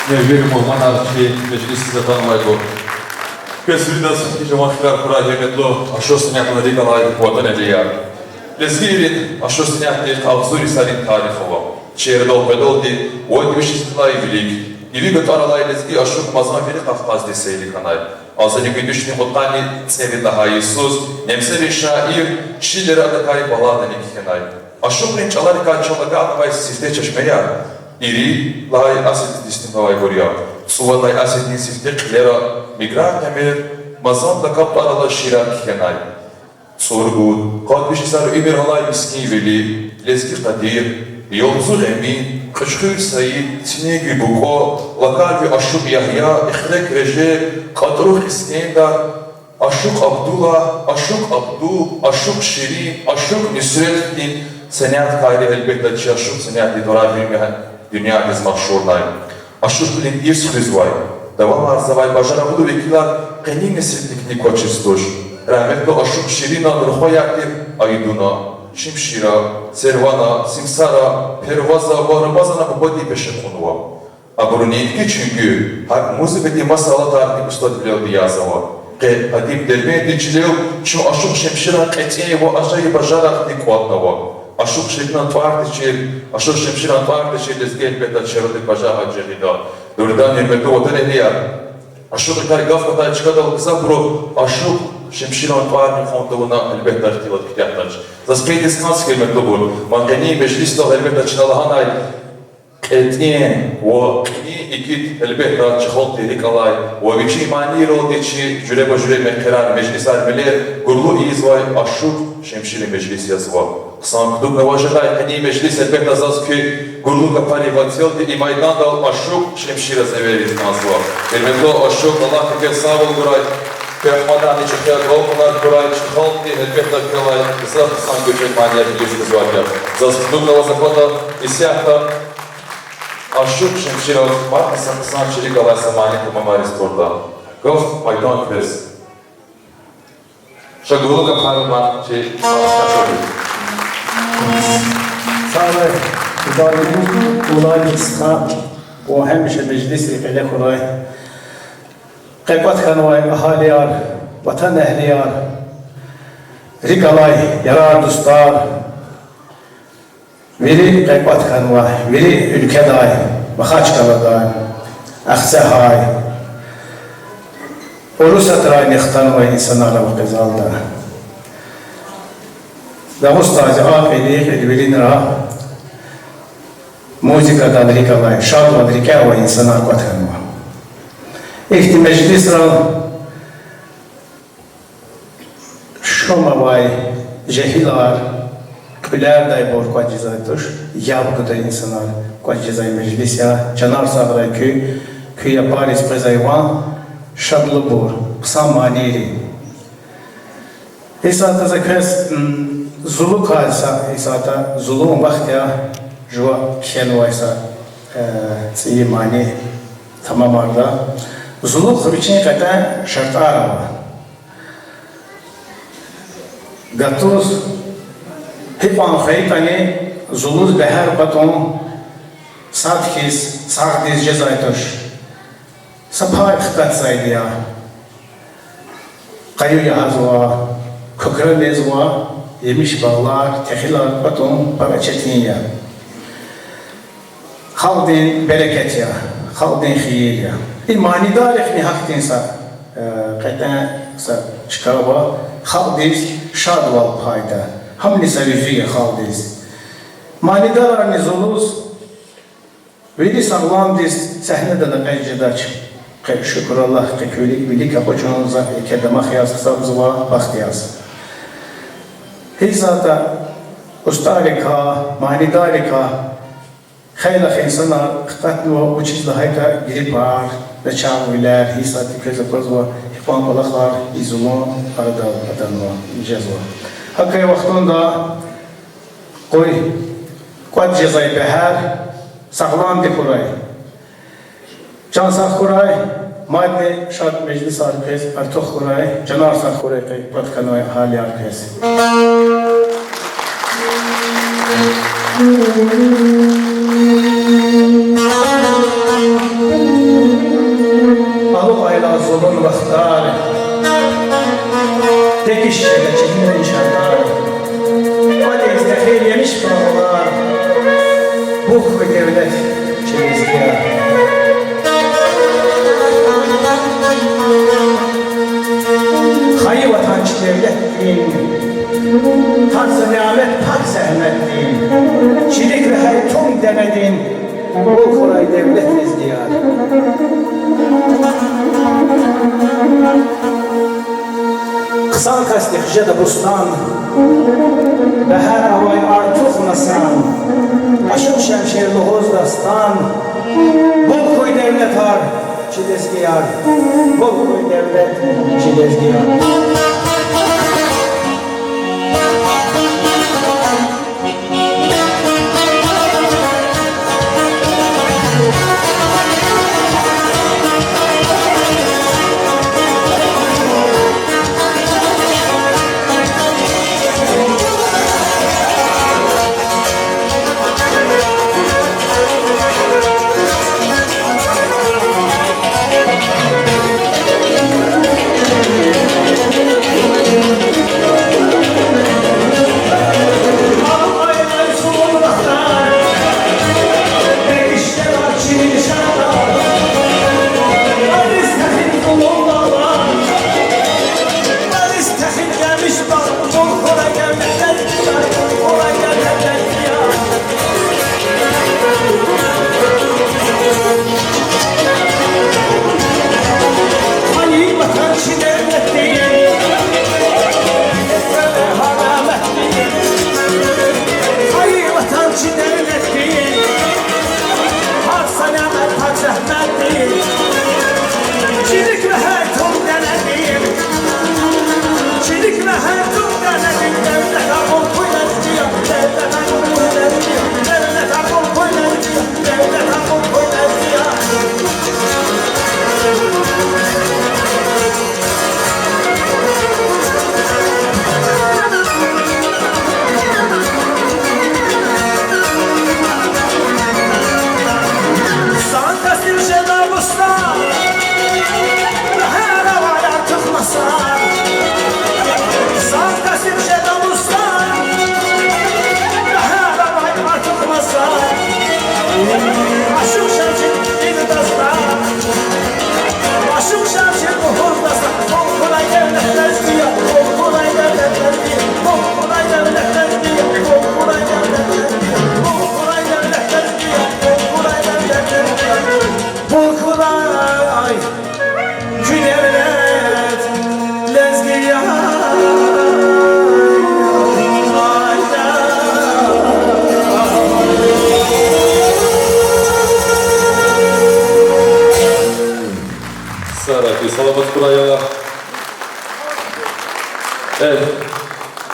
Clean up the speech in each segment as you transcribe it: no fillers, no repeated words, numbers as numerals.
Верим в монархии, мечтисти за танвайго. Кесвидас, кижамашкар кураджеметло, а что снят на Николай Ватанелияр. Лезгирин, а что снят лишь обзори Сарин Тарихова. Чердол Бедолди, он веществовай велик. И любит Аралай Лезги, а что мазна велик Кавказ десейли канай. А за него душни хотани цевит на Иисус, немсери шаир, шилера такая балада никхенай. А что принч Аларика Чалагановай сифте чашмея? Ири лай асет дистинговай горья. Сувалай асет нисифте клера мигрантямир, мазан да каптарала ширак хенай. Соргуд, кадвишисар имиралай миски вели, лезги кадир, Yolzul Emin, Kışkır Sayid, Sinegi Buko, Lakalvi Aşuk Yahya, İhlek Recep, Kadruh İskender, Aşuk Abdullah, Aşuk Abdu, Aşuk Şirin, Aşuk Nüsrettin, Seniyat Kayri elbette ki Aşuk Seniyat Lidora bilmeyen dünya biz mahşurnayım. Aşuk Bilin İrs Hüzvay, Devam Arzavay Bajara Budu Vekilar, Qeni Nesretlikni Koçistoş, Rahmetli Aşuk Şirin Adırhoy Aktiv, Ayduna, Şimşira, Servana, Simsara, Pervaza, Bağrımazana Babadi Peşekunova. Aburuniyetki çünkü muzibeti masala tarihi ustad bilev diyazava. Ke hadib delmeydi çilev, şu aşuk şemşira qetiye ve aşayı bajarak dikvatnava. Aşuk şeklan tuartı çil, aşuk şemşiran tuartı çil, lezgi elbette çeradı bajaha cehida. Dördan yirmeti vatan ehliyar. Aşuk ikari gafkata çıkadalı kısa buru, aşuk Шемширан тварни фондовна elbette ihtilat kitaplar. Zaspeydes kansker mektubur. Mangani mecliste elbette çınalıhanay. Etien o ikit elbette çıkol terik alay. O biçi manir oldu içi jüreba jüre mekkeran meclis almeler. Gurlu izvay aşuk şemşiri meclis yazıva. Sankduk nevajagay hani meclis elbette zaz ki gurlu kapani vatsiyel de imaydan dal aşuk şemşira severiz nazva. Elbette aşuk Allah teker sağ ol guray. Пехманани чехия голмунар курай чехолти элбетта калай застан göçek maniyet bilirsiz varken. Zastundukla zakona isyahta aşuk şemşirov var mısın çelik alay samani kumamari sporda. Gov maydan kres. Şagulu kapharman çe şaşırdı. Sağ idare ulay kısa o hemşe meclisi fele kolay. Qeybat kanvay ahaliyar, vatan ehliyar, rikalay, yarar dostlar, veri qeybat kanvay, veri ülkeday, Makhaçkaladay, Aksehay, Orusatray nextanvay insanlarla bu qezalda. Dağustazı aqili, elvilin ra, muzikadan rikalay, şadvan rikavay insanlar qeybat kanvay. İhti meclisran şomavay jehilar küler day bor kwa cizaydır yabgıda insanlar kwa cizay meclis ya canar sabray köy yaparis prezayvan şadlı bor kısa maniri İsa'da zakres Zulu kalsa İsa'da Zulu vaktiya jua şenvaysa tsiyi mani tamam arda Zulu kıbiçin kata şartı araba gatuz hep anxayı tani Zulu behar baton sadkiz sağdiz cezaytoş sapay xıkat saydı ya kayu yahazwa Kokra lezwa, yemiş bağlar, tehilar, baton, para çetin ya. Halkın bereket ya, halkın xiyir ya. Bir manidarek mi hak dinsa, kaytan sa çıkaraba, halkız şadval payda. Hamli sarıcıya halkız. Manidalar nizoluz, veli sağlam diz sahnede de kaycıdaç. Şükür Allah, köylik bilik apoçunuza, kedema xiyaz kısabızva, baktiyaz. Hizata ustarika, manidarika, xeyla insana qatnu uçizla hayta girip var ve çağırlar, hizati köze kozva, hikman balaklar, izulun, arada adanva, cezva. Hakkaya vaktunda koy, kuat cezayı behar, sağlam di kuray. Can sağ kuray, madde şart meclis arkes, artık kuray, canar sağ kuray, patkanoy hali arkes. Alıp ayla zulun vaktar, tek işçiyle çekilen inşallah. Hadi izlehir yemiş bağlar, bu ve devlet çeyizliğe. Hayı vatançı devlet din, tarz-ı nihamet pak zahmet din, çilik ve haytum demedin, bu kuray devlet izdiyar. Kısan kastihce de bustan, behar havay artık nasan, aşık şemşirli hoz dastan, bu kuy devlet har, çilezgiyar, bu kuy devlet çilezgiyar.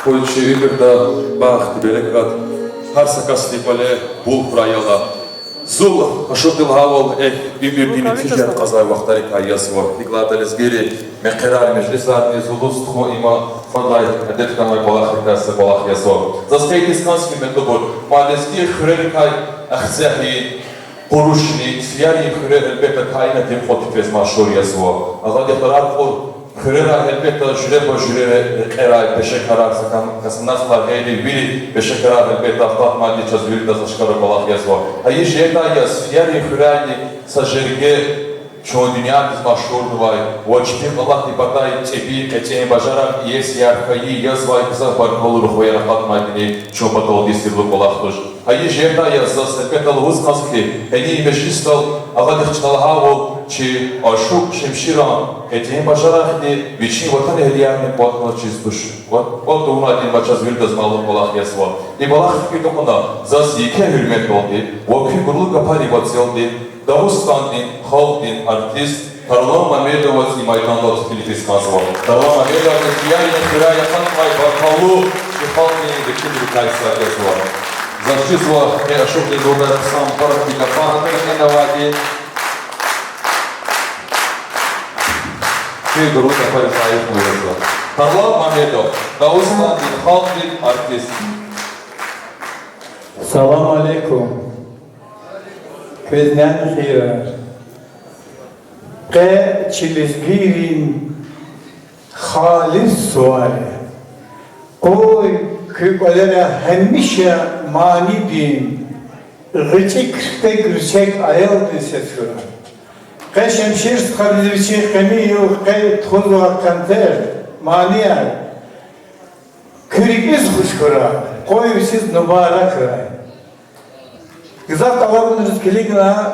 Koyucu ömürde baktı böyle kat. Her sakaslı böyle bul kurayala. Zul aşırı haval ömür dini ticaret kazay vaktları kayyası var. Diklada lezgiri meqrar meclisler zulus tuhu ima fadlay adet kanay balak hikası balak yası var. Zaskayt iskanski mendobur. Malezgir xüreli kay ahzahi Kuruşni, siyari xüre elbette kainatin xotifes maşhur yası var. Ağad yakarar kor Kırıra elbette jüre eray beşe karar sakan kasınlaslar heyli biri beşe karar elbette aftat maddi çözülür da saçkarı balak yaz var. Hayır jeta yaz fiyari xürayni sajerge çoğu dünya biz maşhurdu vay. Voçpim Allah dibatay tebi keçeğin başarak iye siyar kayı yaz vay kısa barın olur xoyana fatmadini çoğu batol disirlu balakdır. Hayır jeta yaz da sepet alğuz kaskı heni beşistal ağad ixçalaha ol Чи ашук шемширан этим башарахди вични ватан эриямне батма чизбуш вот он один бачас вирдас малым балах ясва и балах фикитомна зас еке hürmet oldu воки гурлу капари бацелди Дагустандин халдин артист Тарлан Мамедова и Майданда Филиппис казва Тарлан Мамедова кияйне кирая ханмай баркалу и халдин декидри кайса ясва зашизва и ашук дедода сам парактика фахтен энавади Şey durumu yaparız ayıp buyurdu. Tarlan Mamedov, Dağıstan'ın halkın artist. Salam aleykum. Kveznen hirar. Qe çilizgirin halis suali. Koy kübalere hemişe mani bin. Gıçıkte gürçek ayal disesura. Qe şemşir skabizviçi qemiyo qe txuzu kanter maniyer. Kürikliz kuşkura. Koy siz numara kıray. Güzel tavabınız kiligna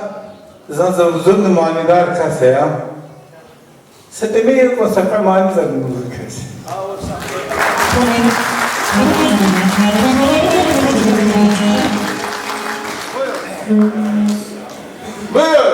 zanzavuzun manidar kasaya. Seteme masaka mani zanzavuzun kese. Buyur.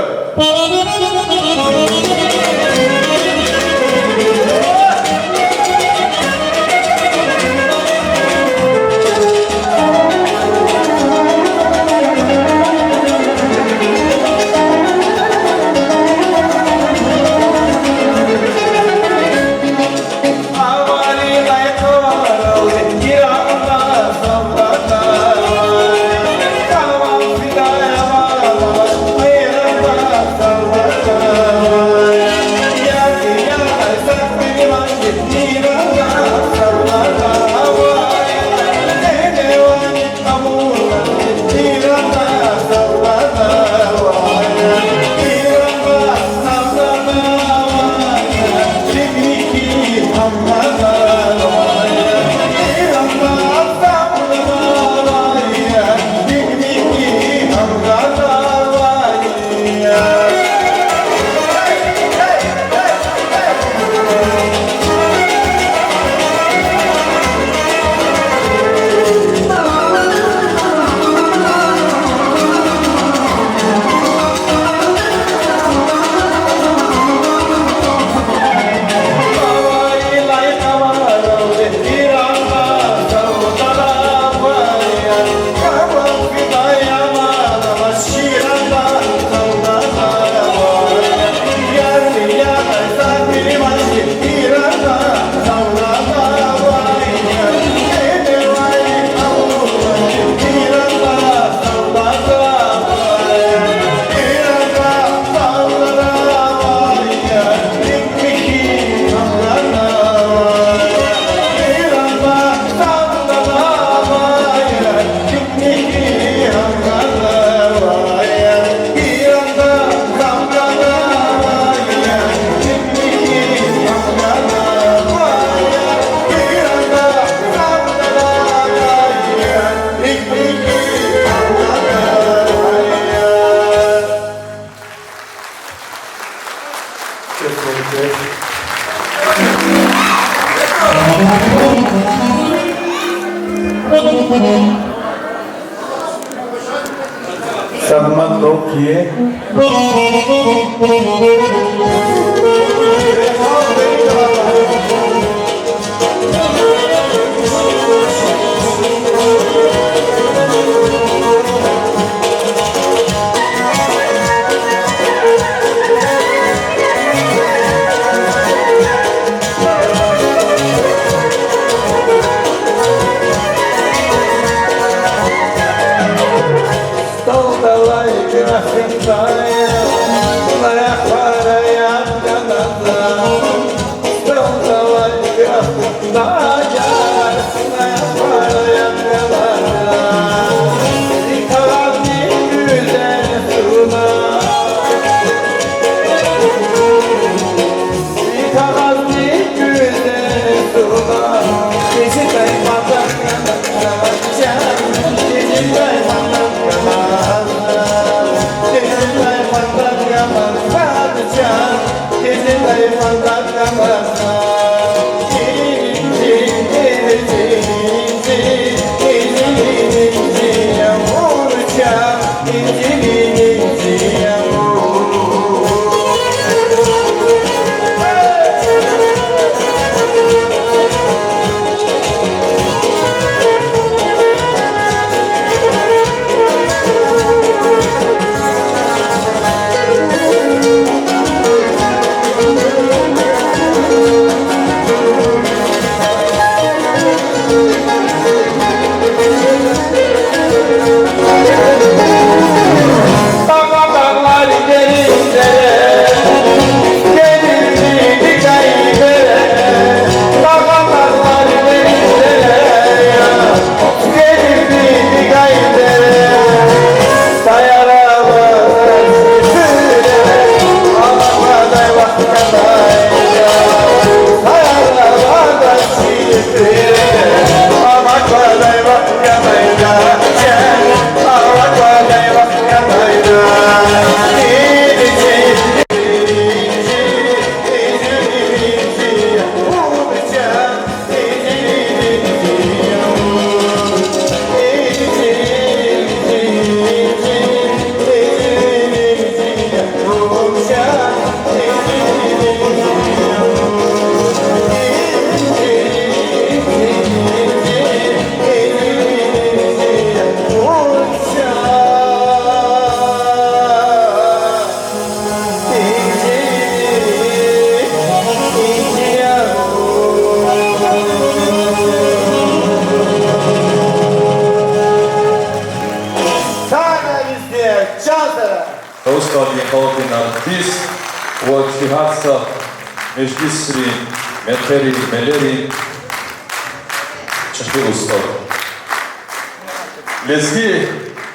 Salman Rokiye. Ustadi halkın artist, o cihatsa meclisri, meteri, meleri, çıkı ustad. Lezgi,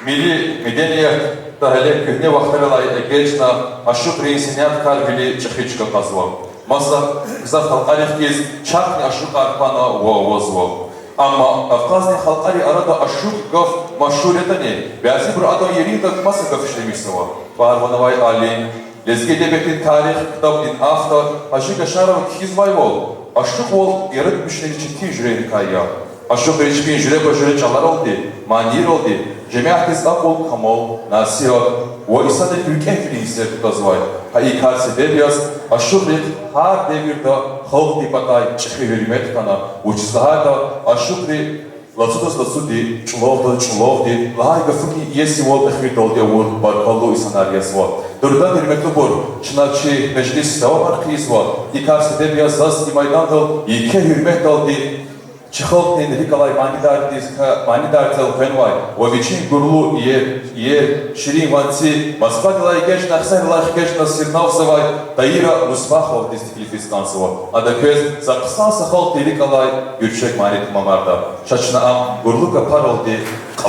milli medeniyet, dahile köhne vaxtlarla geçna, aşık reisiniyat kalbili çıkı çıkı kazva. Masa, kısa halkarif kez, çakni aşık arpana vozvo. Ama Kafkaz'ın halkari arada aşık gaf maşhur etani, bazı bir adam yerinde masa gaf işlemişse var. Parvanavay Ali, Lezgi Debetin tarih kitabın afta, aşık aşarı kiz vay vol. Aşık vol yarık müşteri ciddi jüreyni kayya. Aşık reçkin jüre bajüre çalar oldu, manir oldu. Cemiyatiz akol kamol, nasihat, o isade büyük enfili hissiyatı tazvay. Hayi karşı devyaz, aşık her devirde halk dipatay çıkı hürmet kana, uçizlaha da aşık Лацудас лацуди, чуловди, лайга фуки еси вол эхвидол де вор баркалу исанарияс вол. Дурдан ирметлу бор, чыначи мeclis devam arkayız var. İkarsı debiyaz zaz imaydandal, İke hürmet daldi, çıkalt ne Nikolay Manidartel Fenvay, o viçin gurlu yer şirin vansi, Moskva geç naxsarlar geç nasirnavsavay, Taira Rusmahov destiklifiskansı var. Adaköz zakısan saxal Nikolay Gürçek Manet Mamarda. Şaçına am gurlu kapar oldu.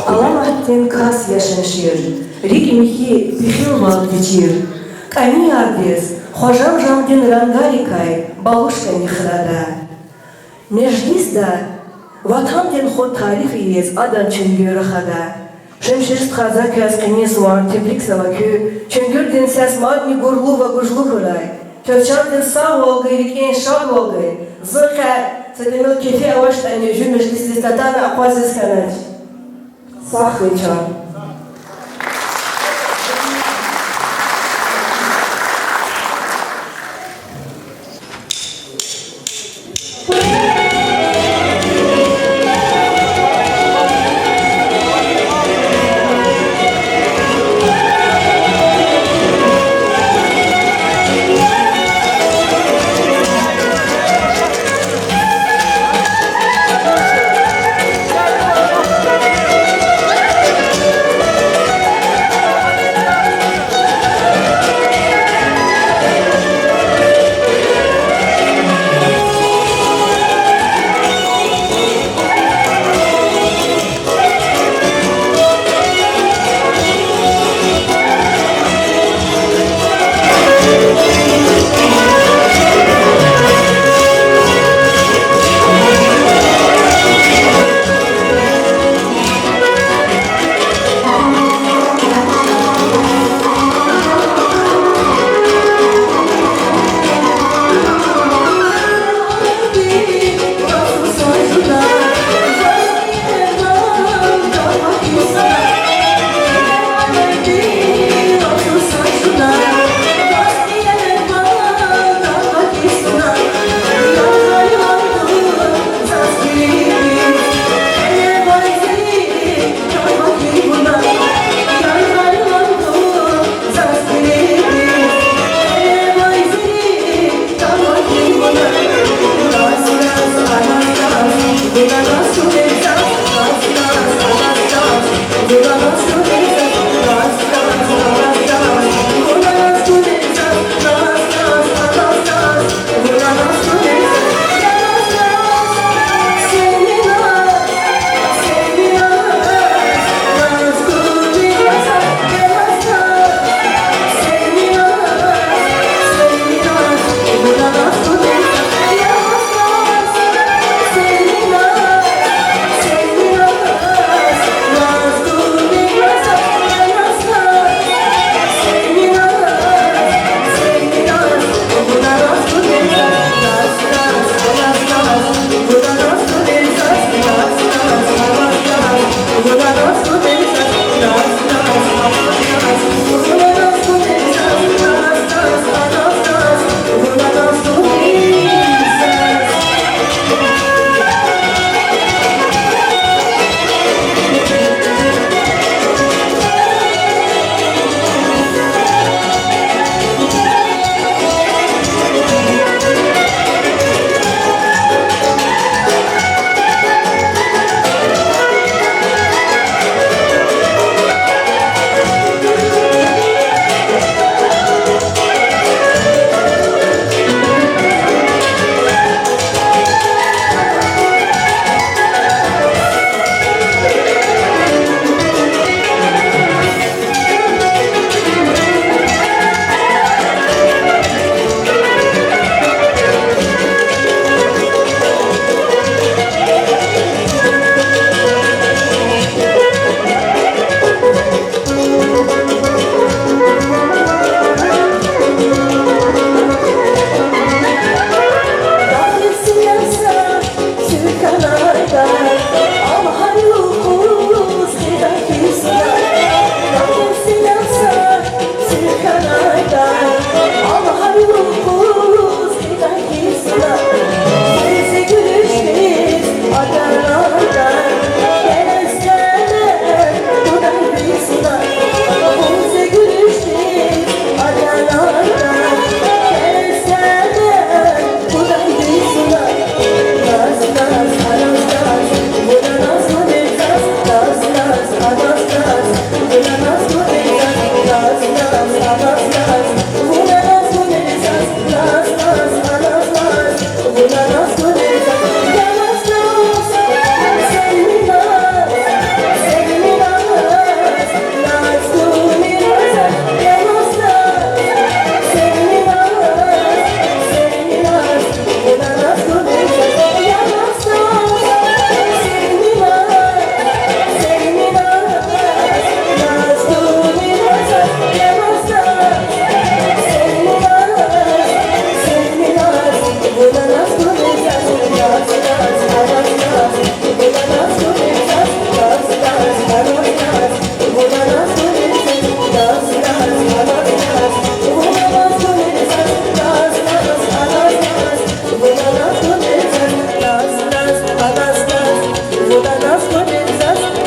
Alamahten kas yaşanışır, rik mihi pihilmal geçir. Kani ardiz, hojam jamdin rangarikay, baluşka nihrada. Meclisda, vatan den xod tarifiyiz adan çöngörü xada. Şemşirist xaza köskeniz var, tebrik savakü, çöngör den ses madni gurlu ve gujlu huray. Tövçan den sağ olgay, riken şad olgay. Zırka, sademil kefi avaştan yüzü meclis listatana akvaziz kanat. Sahveçan.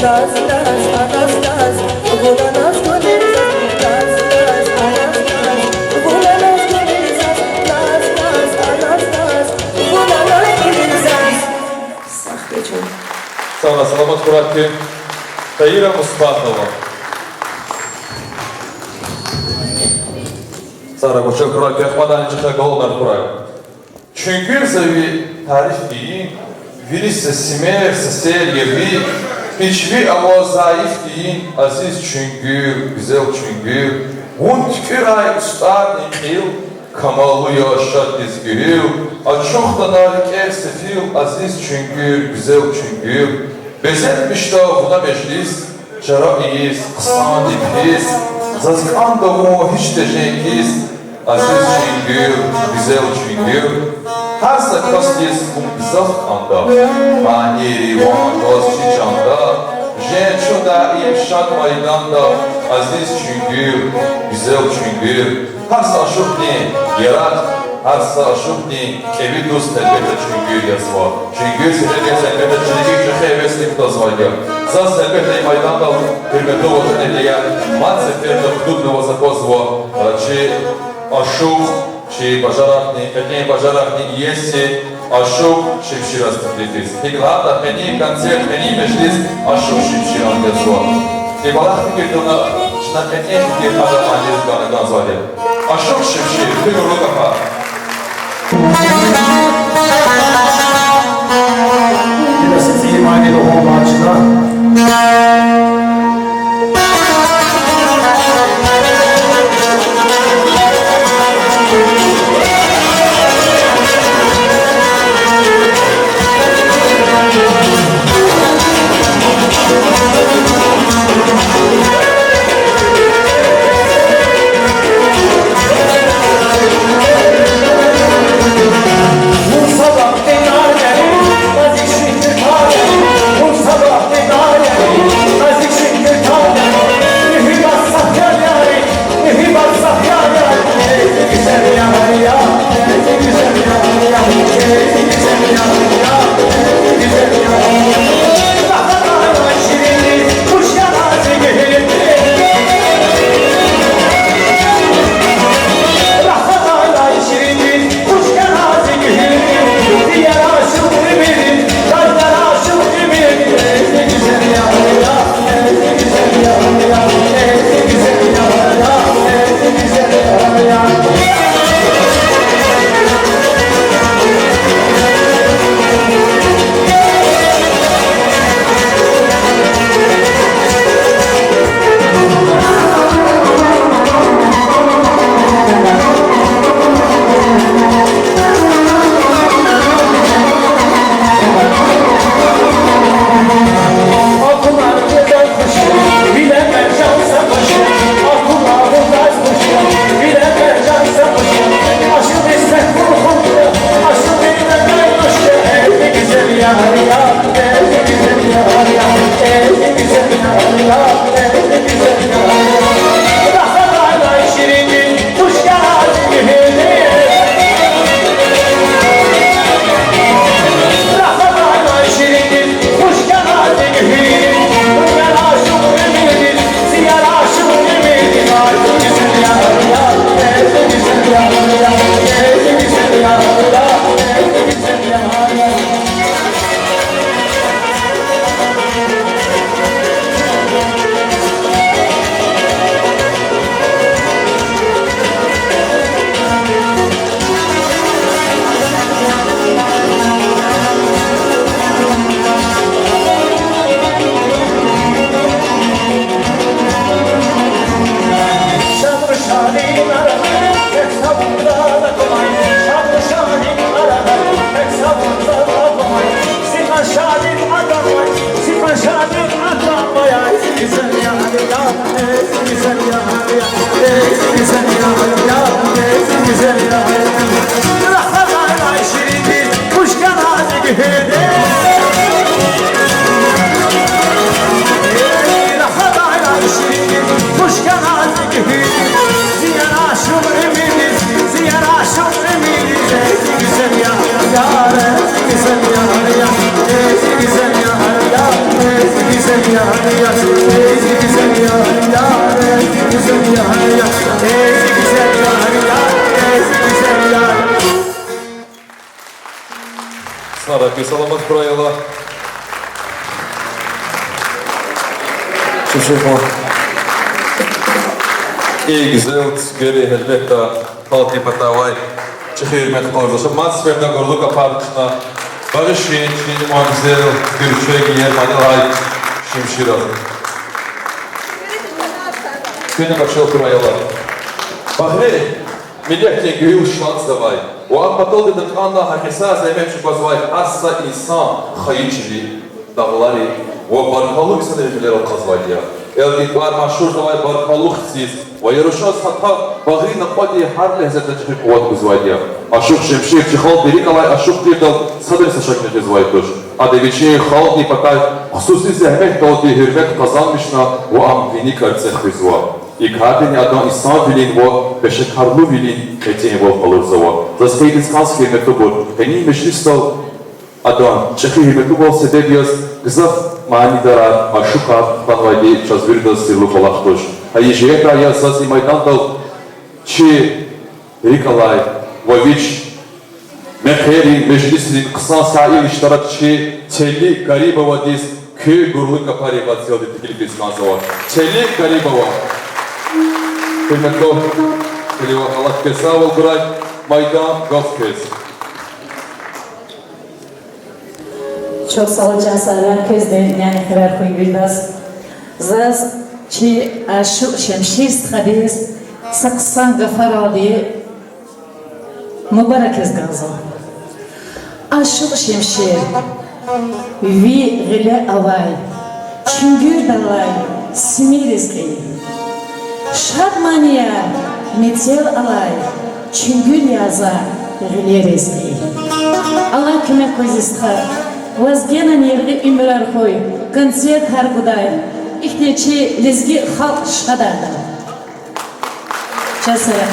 Naz naz anaz naz Vuna naz gülizaz Naz naz anaz naz Vuna naz gülizaz Naz naz anaz naz Vuna naz gülizaz Sahteciğim. Sağ ol, salamat Kurat'ı. Tayyira Muspatova. Sara Koçak Kurat yakmadan önce kalonlar Kurat. Çünkü zavi tarif değil, virisse simerse seryevi, hiçbir ama zayıf değil, aziz çünkü, güzel çünkü, un tükür ay ustad nikil, kamalı yaşat dizgürü, açık da narik sefil, aziz çünkü, güzel çünkü, bezetmiş da buna meclis, ceraiz, kısan ibliz, zazkan da o hiç de cengiz, aziz çünkü, güzel çünkü, her sakasliyiz bu izah anda, maniri vangaz çiçanda, genço da irşad maydanda, aziz çünkü, güzel çünkü, her saşık din, yarat, her saşık din, evi dost elbette çünkü yazma. Çünkü sebebiyiz elbette çünkü heveslik dazvayga. Zaz elbette maydanda hürmetli vatan eleyen, manseferde hududlu vazakozva, çi aşık, çi bacarakni, etneyi bacarakni iyesi, aşık şipşiraz tıkletiz. Higlada beni konser, beni meclis, aşık şipşiran yazma. İbalat fikirduğuna çınak etneyi fikir adam anleriz kanı gazvali. Aşık şipşir, bir yolu kafa. Yine sizi imani de olma açıdan. Güzel ya Sarak ve salamat kurayala. Şuşurma. İyi güzel, göre elbette halkı patavay. Çıkıyor hürmet kordosu. Mansferden gorluk apartına. Barış Yençin, Mamzel, Gürçek, Yermanil Ay, Şimşirov. Güne başlayalım kurayala. Bahri, Миллиарде гюйл шанс давай. У Ампатол де Датханна Хакеса займет базвай асса инсан хайчили давлари. У Баркалук санелер алказвадия. Элдиквар машур давай Баркалук сиз. Ва Ярушас хата Багри напади хар лехзет тажхи куват гузвадия. Ашук Шемшир чихал Берикалай Ашук Дирдал садры сашакне гузвайдуш. Адевичи халдни пакай хусуси зехмет толди хürmet kazanmışna u am vini kartseh guzva. İkadeni adam İslam bilin o, beşekarlı bilin eteni bol kalırsa o. Zaskayı diskans hürmeti bol. Beni meşristal adam, çekhi hürmeti bol sedebiyaz, gızaf manidarar, aşuka, panvaydi, çazvirda sırlı kolaktoş. Hayıcıya kaya saz imaydan dal, çi, Rikalay, Vaviç, Mekeri, meclisin kısa sahil iştarakçı, Çelli, Garibova diz, köy gurlu kapari batıyaldı tikili diskansa var. Çelli, Garibova. Hürmetli Kılıva Allah Kesaval Buray, Maydan Gafkez. Çok sağ olun Cansarlar, közden yani xerar koyun bilmez. Zaz ki aşık şemşir sıkadiz, saksan gafar aldı, mübarek ezganzı. Aşık şemşir, vi gile avay, çüngür dalay, simir ezgeyi. Şadmaniya, metel alay, çüngül yaza, gile rezgeyi. Allah kime kozistar, Вазгена нерги имрар хой, концерт харгудай, ихнечи лезги халк шадарда. Часая.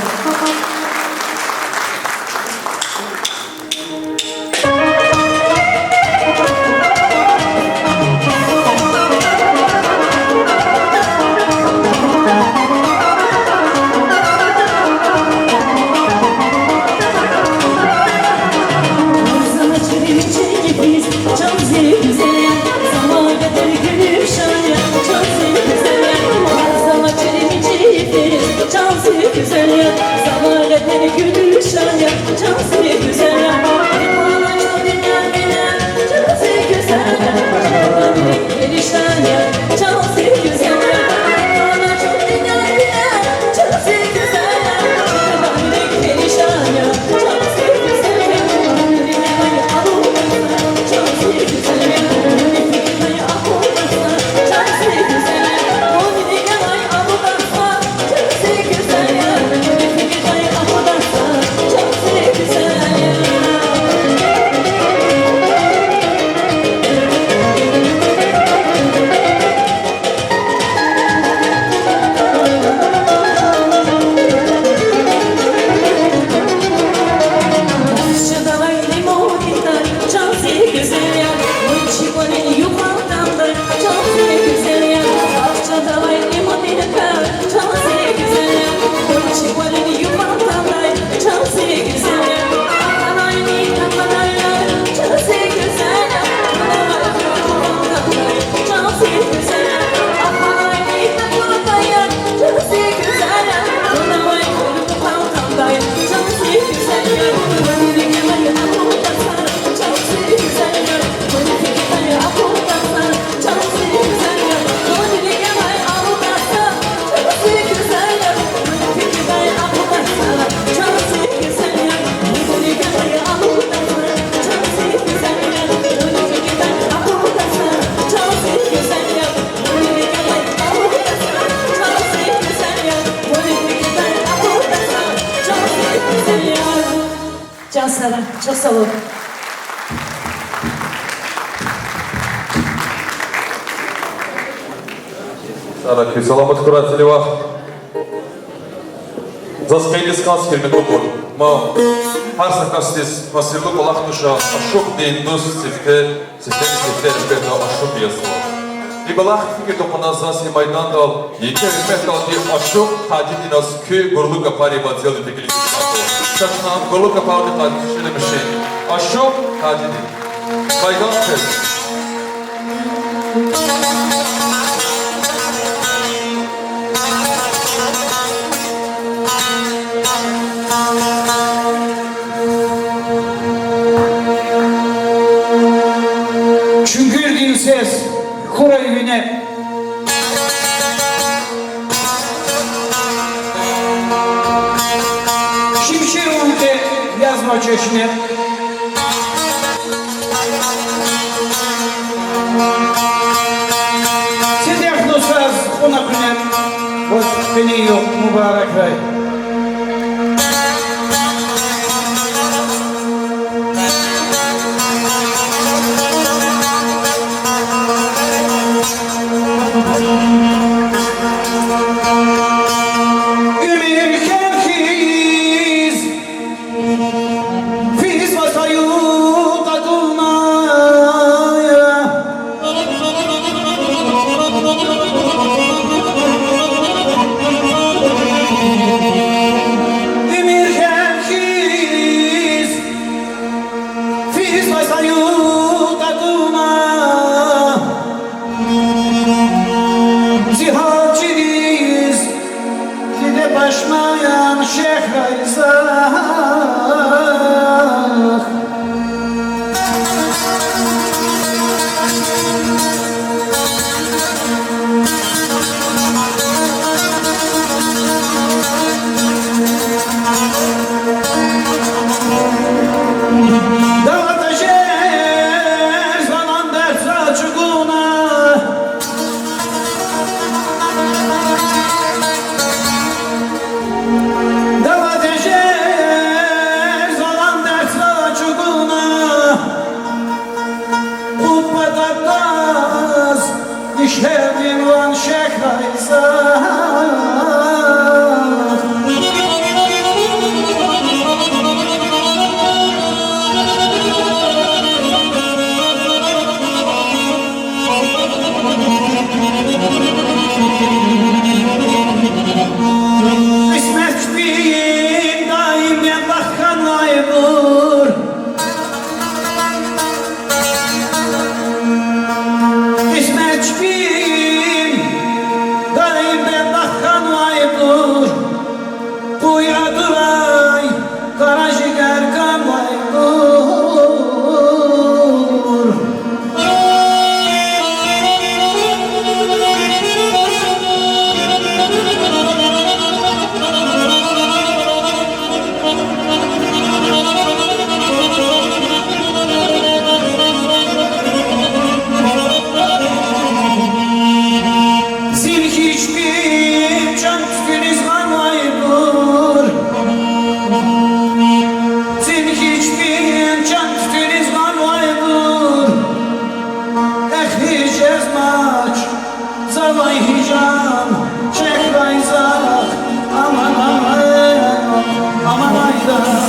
Cansarlar, çok sağ olun. Sarak ve salamat kurateleva. Zaskayı diskans hürmeti bol. Ma har sakastis masirlu kolaknuşa aşuk deyin dus sifte rübeta aşuk yazılı. İbalak fikir topanazdan maydan dal, yeke hürmet dal diye aşuk tacidi nas köy gurlu kapari batyalı tekili diskansa. Saçına gurlu kapari tacidi şöyle bir şey. Aşuk tacidi. Kaygan kız. Çünkü dilsiz kura evine Şimşir oldu yazma çeşine Sedef dostaz ona günem Boz beni yok mübarek ray Başmayan şehrayzah Dağıtacağız zaman dert açıkuna İşlerin van şehrayzah İsmet bin daimden bakkan aydır İsmet bin daimden bakkan aydır Uyadır ay kara jiger kamaydır Zavay hicam, şehrayzah Aman aman, aman ayda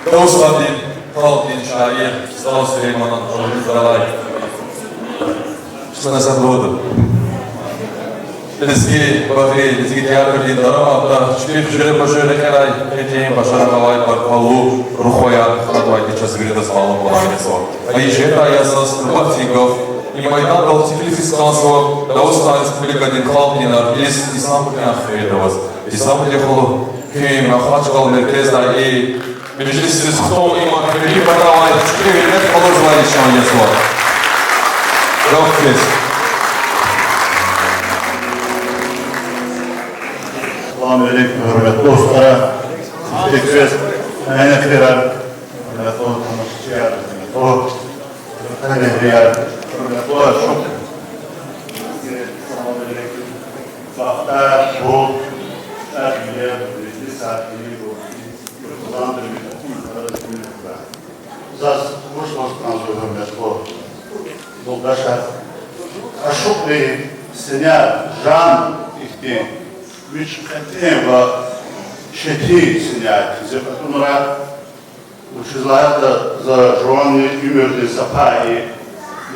Davuz Kandil, Talabdin Şair, Sağ Süleyman'ın Rolü Zaralay. Şuna sabrodu. Lizgi, bakı, lizgi tiyatro din daramada, şükür hücre başarı keray, eteyim başarı kalay, barkalu, ruhoya, kadvaydı çözgürü de sağlam olan bir sor. Ayıcıya yazınız, Rıbat Tingov, İmaydan dal Tiflis Kansko, Dağıstan Respublika din Kaldinar, İlis İstanbul Kıyafetimiz, İstanbul Yakulu, Köyüm, Akhaçkal Merkez'den iyi, Meclisimiz Kutu İmam Hümeyi Badavay, şükür hürmet kalırızlar işan yazılar. Rabbimiz. Selamünaleyküm hürmetli dostlara. Tekrar eynekler, hürmetli tanışçılar, o tanehriyer, hürmetli olarak çok selamünaleyküm. Vakta bu erbiye, birinci saatini bu yurtlandır milletin Zaz kuş dosttan sonra hürmetli yoldaşlar. Aşık Bey, Senya, Can ihti, Вичкатева шети сняти, за которое учезлая за жуанный умерли сапаи,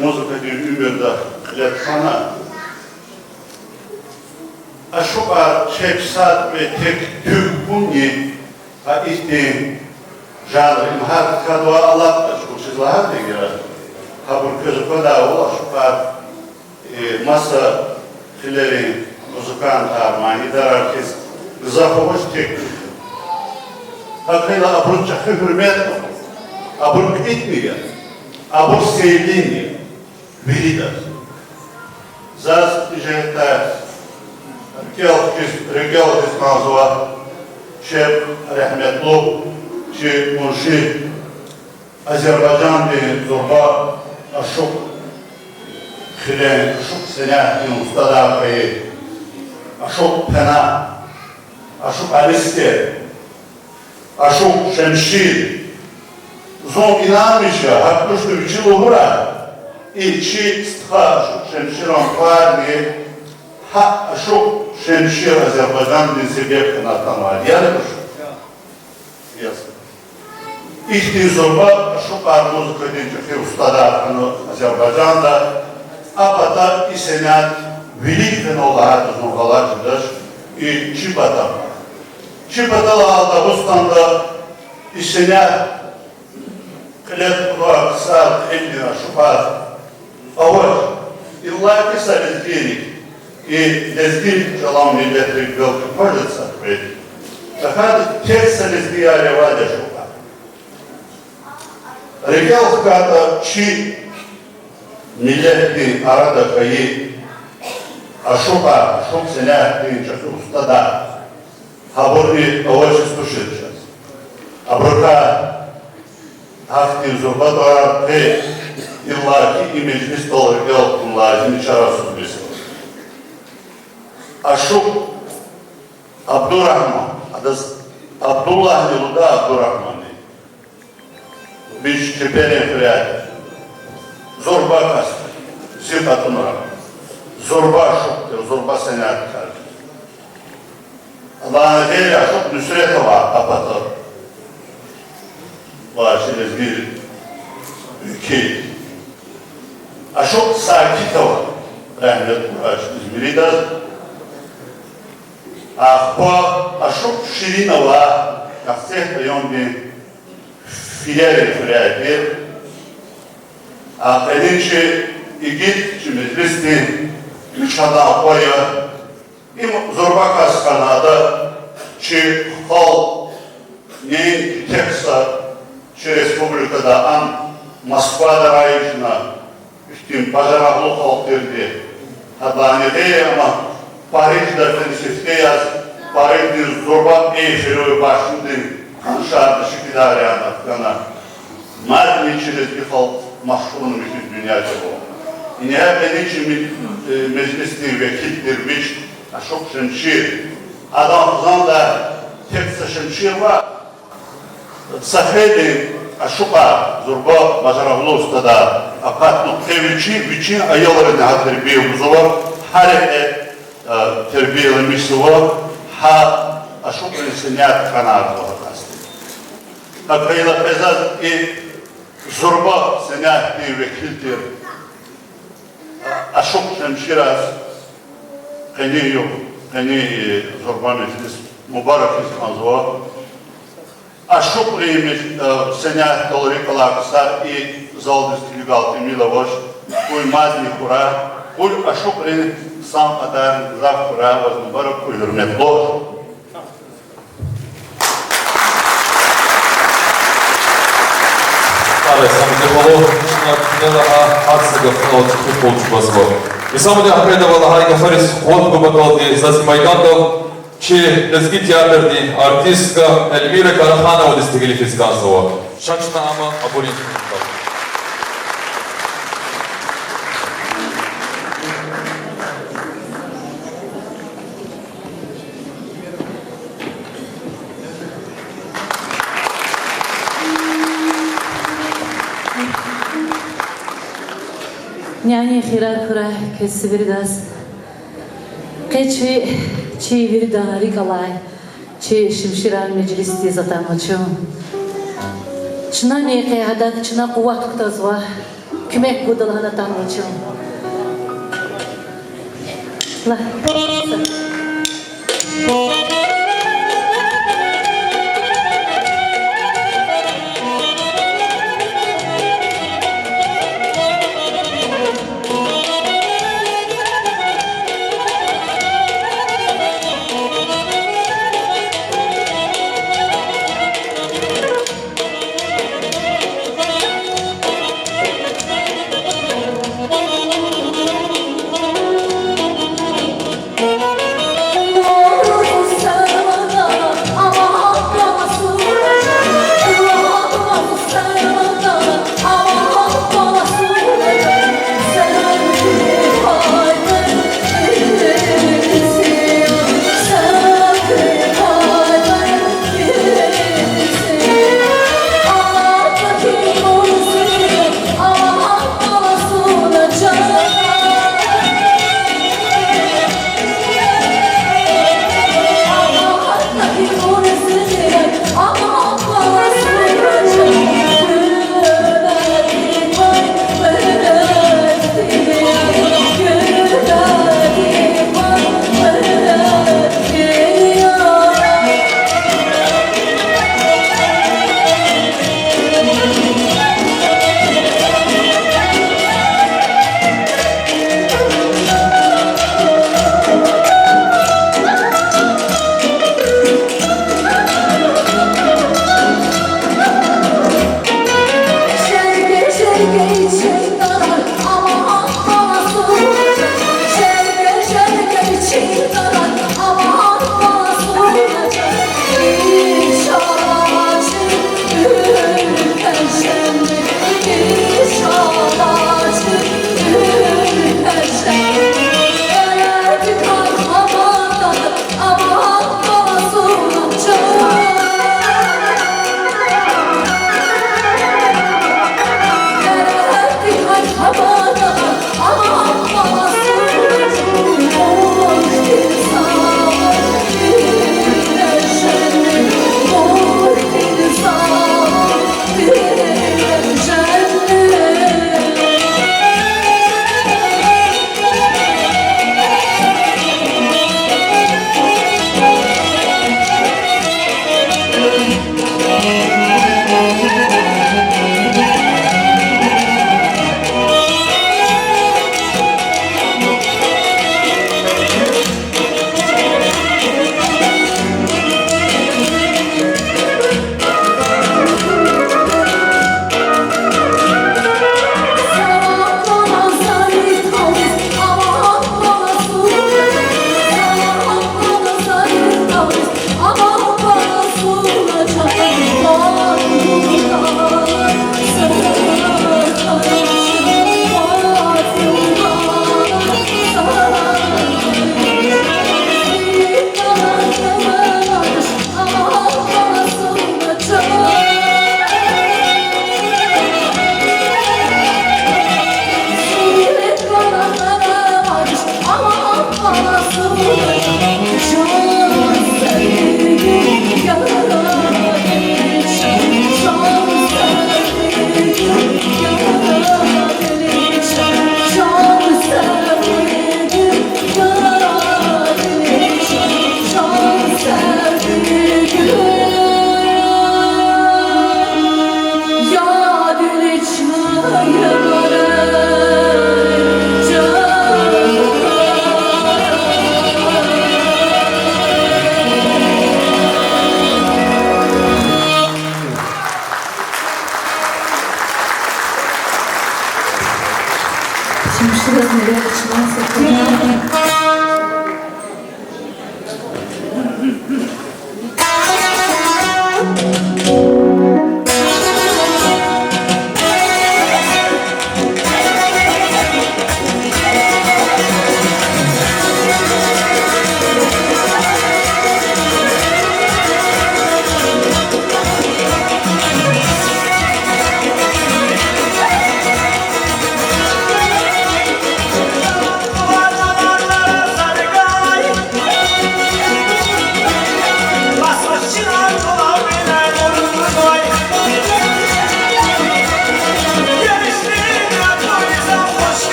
музыка дин умерда летхана. А шука чепсат ve tek tük bunyi ha ihtim жанр имхат кадва аллахта учезлая дегера. Kabul közü kadar ola şuka masa filerin muzikantlar, manidar herkes zafoş teknik. Hakkıyla abrutça hürmet, abrut etmiyor, abrut sevdiğini verilir. Zaz ticarette regal nazva şef rahmetli ki murşid Azerbaycan bir zorba aşık khilen aşık senetin ustada kayı aşık pena aşık alister aşık şemşir zon inanmışa hakkıştı biçil uğra ilçi stha aşık şemşir anfarni ha aşık şemşir Azerbaycan bir sebep kanatan var yarıdır yazın İhti zorba şu kadar muzika dinçeki ustada Azerbaycan'da apata isenat velik fenolar zorgalarcıdır. Çipata. Çipatalı Aldabustan'da isenat klet kurak saat 50 şubat avaç illaki salizgirik и лезгин жалам миллетри белки пожица пред. Такад tek salizgi arevade şubat. Regel kata çi milleti arada kayı aşuka aşuk sene deyince ustada haberni avaşı stuşedeceğiz. Abruka hafti zurba doğar ve illaki meclis dolu regel lazım içarasız biz. Aşuk Abdurrahman adı Abdullah yolunda Abdurrahman. Bić çepere fred, zorba kastı, sıfatın var. Zorba şoktur, zorba senatkar. Allah'ın değil aşık nüsret var, apatı. Başınız bir ülke. Aşık sakit var. Rahmet Muraç İzmir'de. Ahba aşık şirin var. Kasseh beyon bir filer fıraydır. Akademçi İgit meclisinin müşahada koya im zorba kaskanada çi hal neyin teksa çi respublikada an Moskva'da rayışına üstün bacaraqlı halk verdi. Hadlani değil ama Paris'de felsefte yaz Paris'de zorba eşeri başında Kanşardı şekilleri anlatkana. Madem içinizki halk mahşurun bütün dünyada bu. Yine hep için meclistir, vekildir, biç, aşok şemşir. Adam da teksa şemşir var. Safedi aşoka zorba bacaraqlı ustada apatlı tevici bütün ayolların ha terbiyemiz var. Hareket terbiyelemişsi var. Ha aşok insaniyat kanadı var. Akayla pezaz zorba senah vekildir. Aşok şemşiraz keni yok. Keni zorba meclis mübarek izmanzva. Aşok reymiş senah doları kalaksa zaldız tiligal emila boş. Kuy mazni kura. Kuy aşok reymiş sam adar zaf kura vaz mübarek kuy hürmet boş. Але саме було акція футболчу. І саме передавала Гайка Фаріс гонку баталді за майданом, чи лезгі театрді артистка Ельвіра Караханова дестигілі фізказова. Шанчна ама аборін. Няни хирар хра кesi birdas. Keçi çi birdan rikalay. Çi şimşiran meclisti zaten açım. Çına ne kıyadat çına kuvvet kutazva. Kümek budalana tanıçım. La. Şimşir nereye çıkmaz?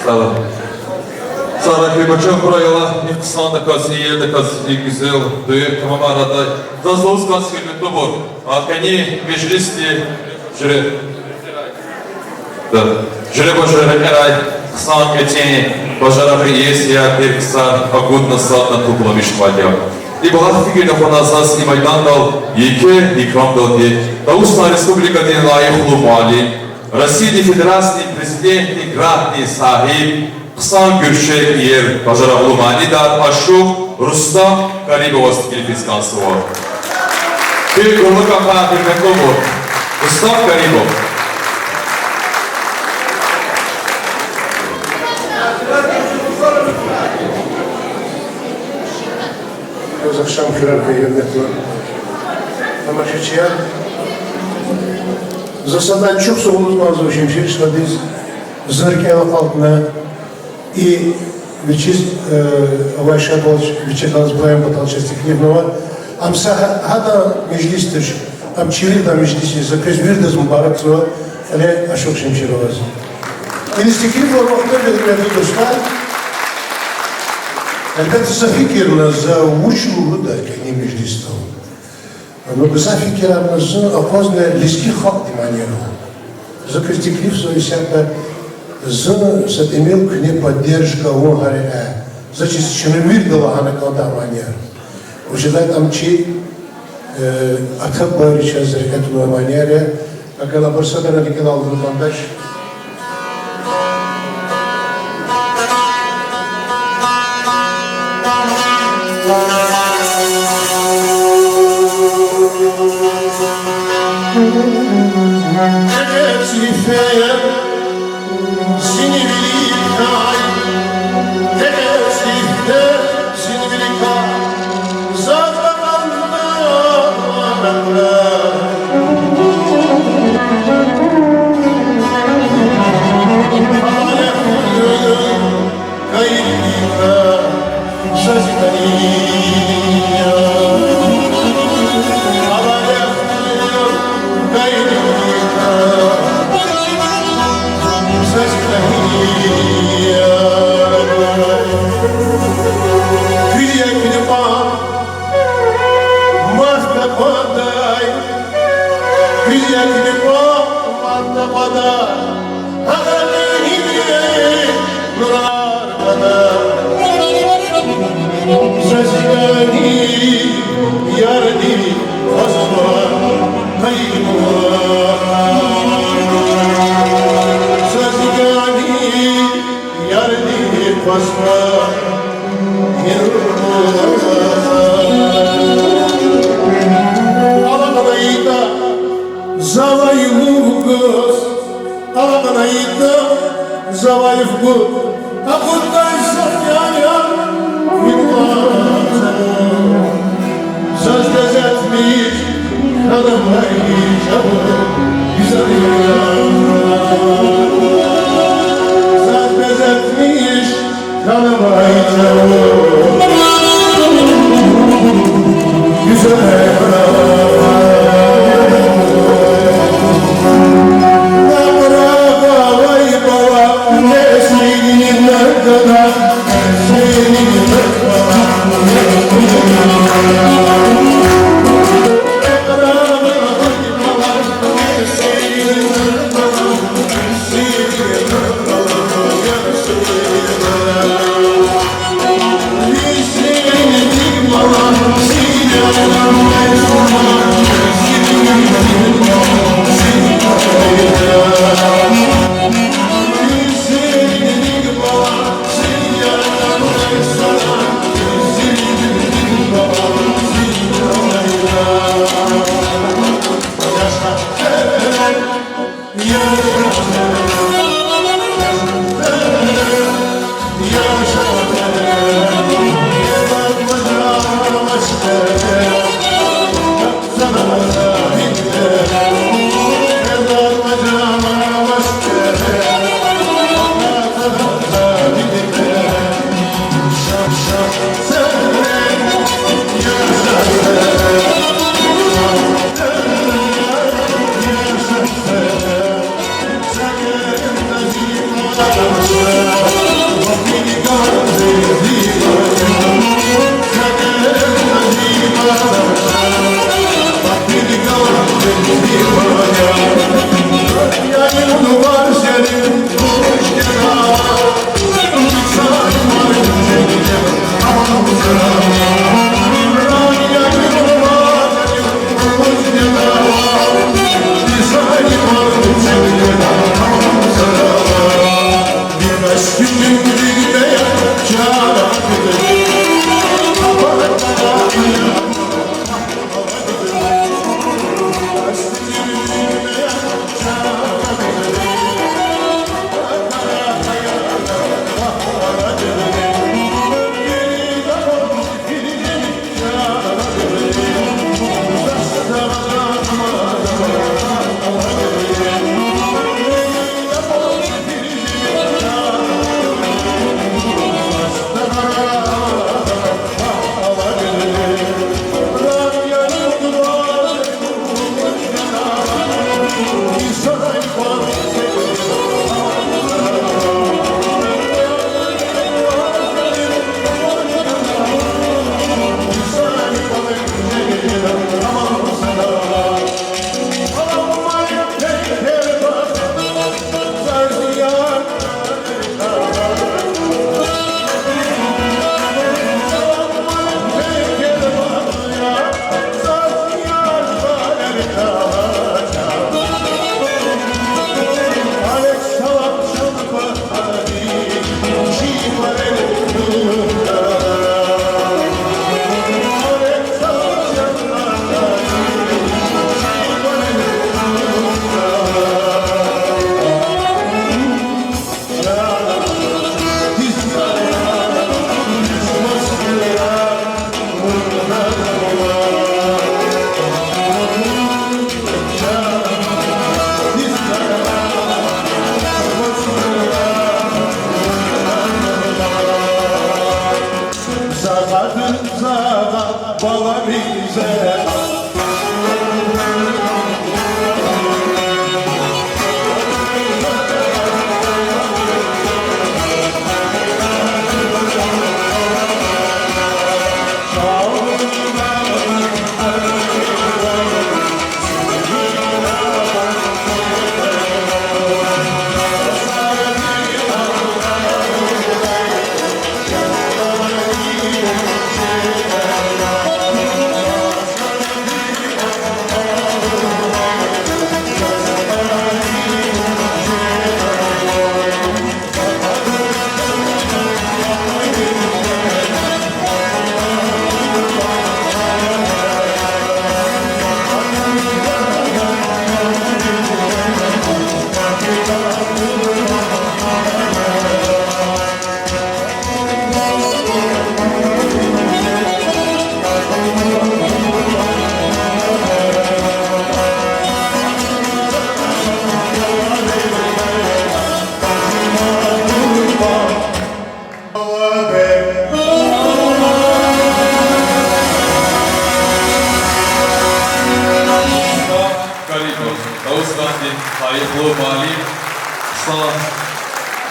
Sağ Sonra Kıymaçan Kurayala, İktisanda kası, yerde kası, güzel, duyuk, tamam arada. Zazlavuz kası hürmetli bu. Akani, meclisti, jüre. Jüre başarı her ay, kısan geçeni, başarı iyisi ya, bir kısan, akut nasıldan toplamış valya. И была фигурна по нас и Майдан дал Еке и Крам дал Ге. Таусна Республика Дин Лайхлу Мали. Россия Федерации президент и градный сахиб Ксан Гürşek Yer Бажаравлу Мали дар Ашук Рустам Карибова Стилифискан Сывор. Bir kurulu kampanya hürmetli olur. Rustam Karibov. akşam kırar kıymetli. Ama şişeye zasadan çok soğumuz o şimşir şadiz zırke altına и вичиз авайша болч вичеказ боем поталчести книгнова амса хада межлистиш ам чили да межлиси за кызмирдез мубарак зо але ашок шимшироваз инстикив вахтер бедреду достар elbette fikirlerinizi uçuğu da kendi mecliste. Но за fikirlerinizi apozne liski hak dimanyero. За перспектив соисята за сатемил кне поддержка угаре. За чистчиномир дала хана калда маньер. Ожидает амчи атхаб барича зрекатуна маньере. Акала барсада на дикел алды кандаш.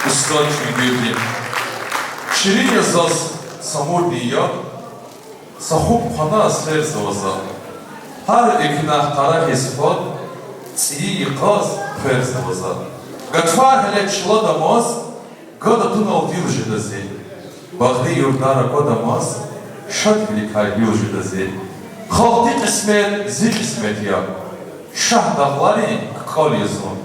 usta çünkü Şirin yazaz samur diya, sahub khana ser zavza. Her ekna kara hisfat, tsiyi qaz fer zavza. Gatfar hele çla damaz, gada tun al dil jidazi. Bagdi yurdara kodamaz, şat bilik hay dil jidazi. Halti kısmet, zil kısmet ya. Şah dağları kal yazın.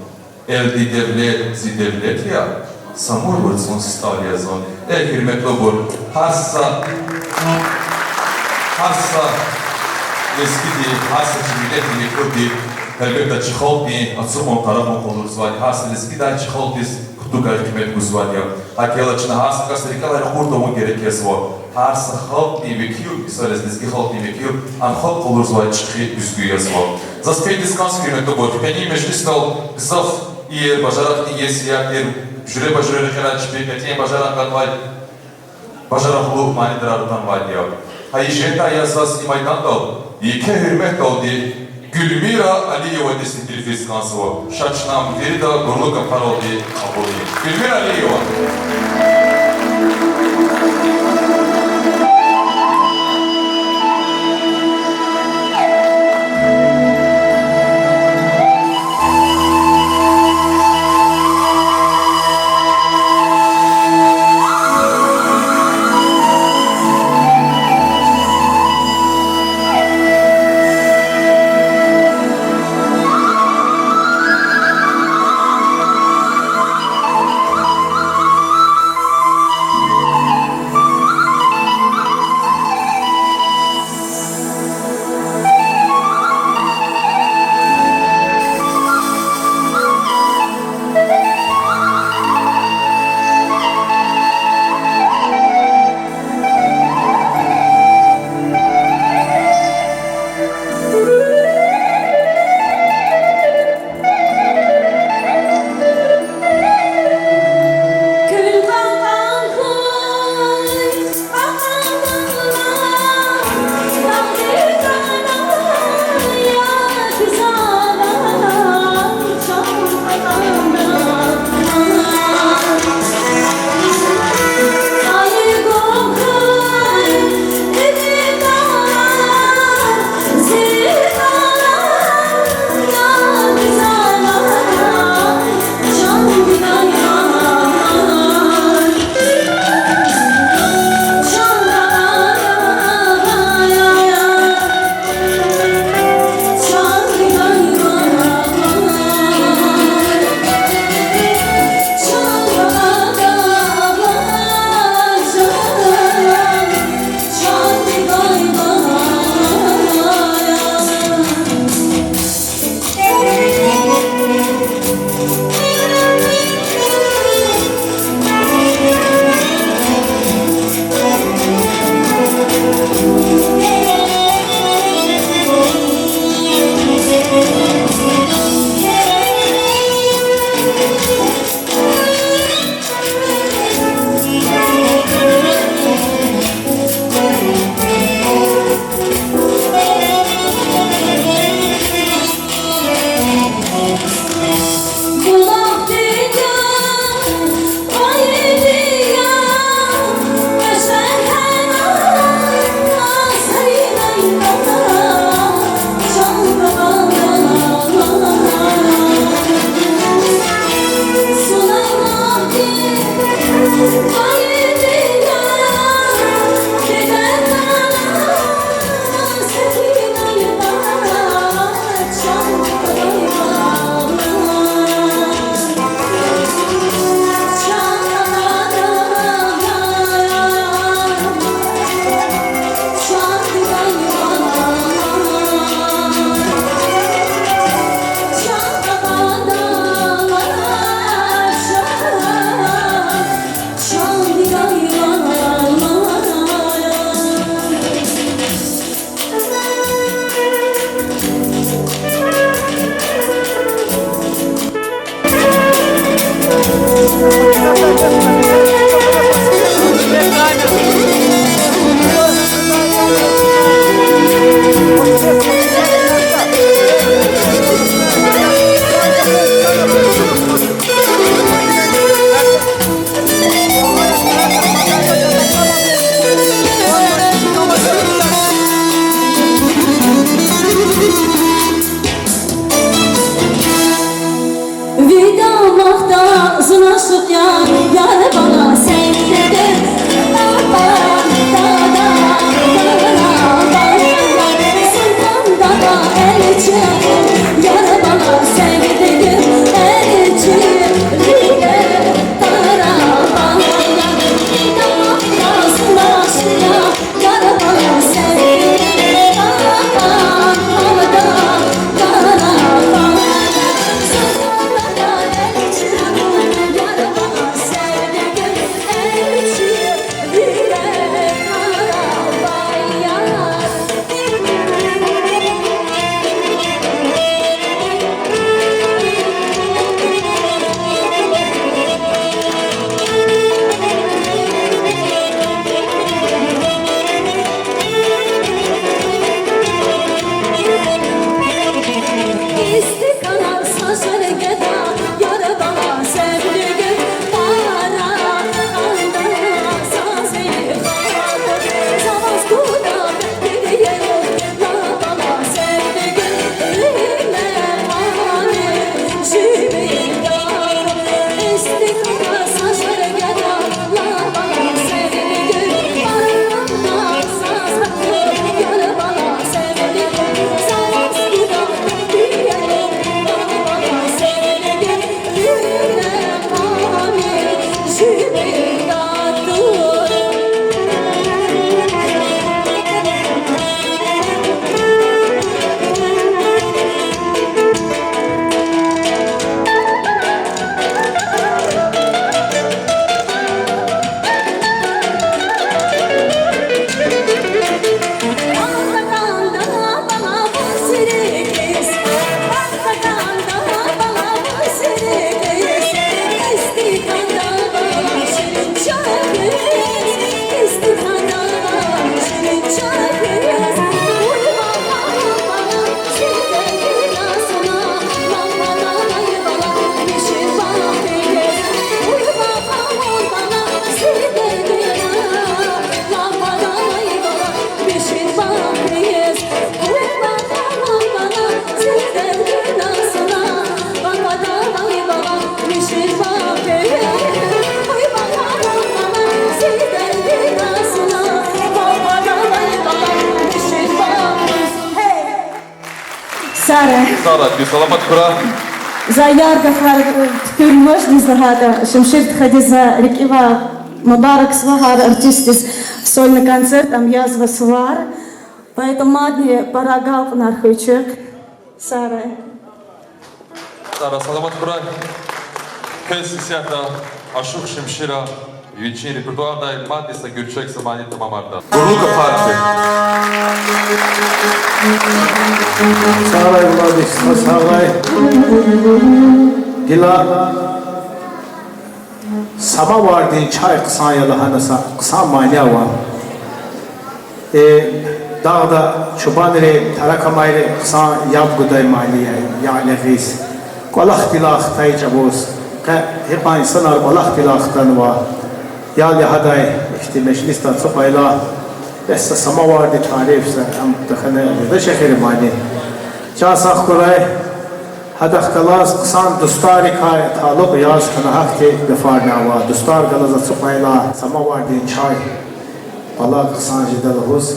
Elde devlet, zi devlet ya. Samur vursun stal yazın. Hürmetli olur. Hassa eski değil, hassa millet millet değil. Elbette çıkal değil, atırmam taramam olur zvani. Hassa eski daha çıkal değil, kutu hükümet bu zvani. Hakela çına hassa kastarikalar kurduğumu gerekesi var. Hassa halk değil vekiyor, misal eski halk değil vekiyor. An halk olur zvani çıkı üzgü yazıyor. Zaskay diskans hürmetli olur. Peni meclis dal, zaf iyi, bacarak iyi siyahdir. Jüre başarılı kadar çıkıyor, metiye bacarak katvay. Başarılı manidir aradan var diyor. Hayır, jenta yazas imaydan dal, yeke hürmet dal diye Gülmira Aliyeva desin telefis kansı var. Şaçnam veri da gurlu kapar oldu kabul ediyor. Gülmira Aliyeva. Sara. Sağ olasın. Salamat kura. За яргахар тюрьмошный загада, Шамшир Тхадиза Рикива, Мабарак Свагар, артистис, сольный концерт, там язва Свар. Поэтому Мадни Парагал Нархойчук, Сара. Sara salamat kura. Köz siyahta Aşık Şimşira için repertuarda Madnisa Gürçek Samani Tamamarda. Gurulka Parti. Sağlay Vladis, sağlay. Dila Sabah vardı çay kısa yalı hanasa kısa manya var. Dağda çobanları tarakamaylı kısa yapgıday maliye yani reis. Kolak dilak taycabuz. Hep insanlar kolak dilaktan var. Yali haday işte meclisten sopayla. بس سماوار دي تعريف أم دخلنا ده شهر ماني جا ساخكوراي هذا خلاص قصان دستاري كاي تعلق ياز خنا حقتي دفارنا وا دستار غلظة سقايلا سماوار دي چاي بالا قصان جدل هوس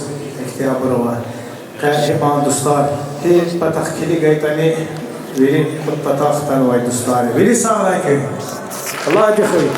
اختيار بروا قاهبان دستار هي پتاخ كلي گايتاني ويري خود پتاخ تن واي دستار ويري ساوراي كي الله يخليك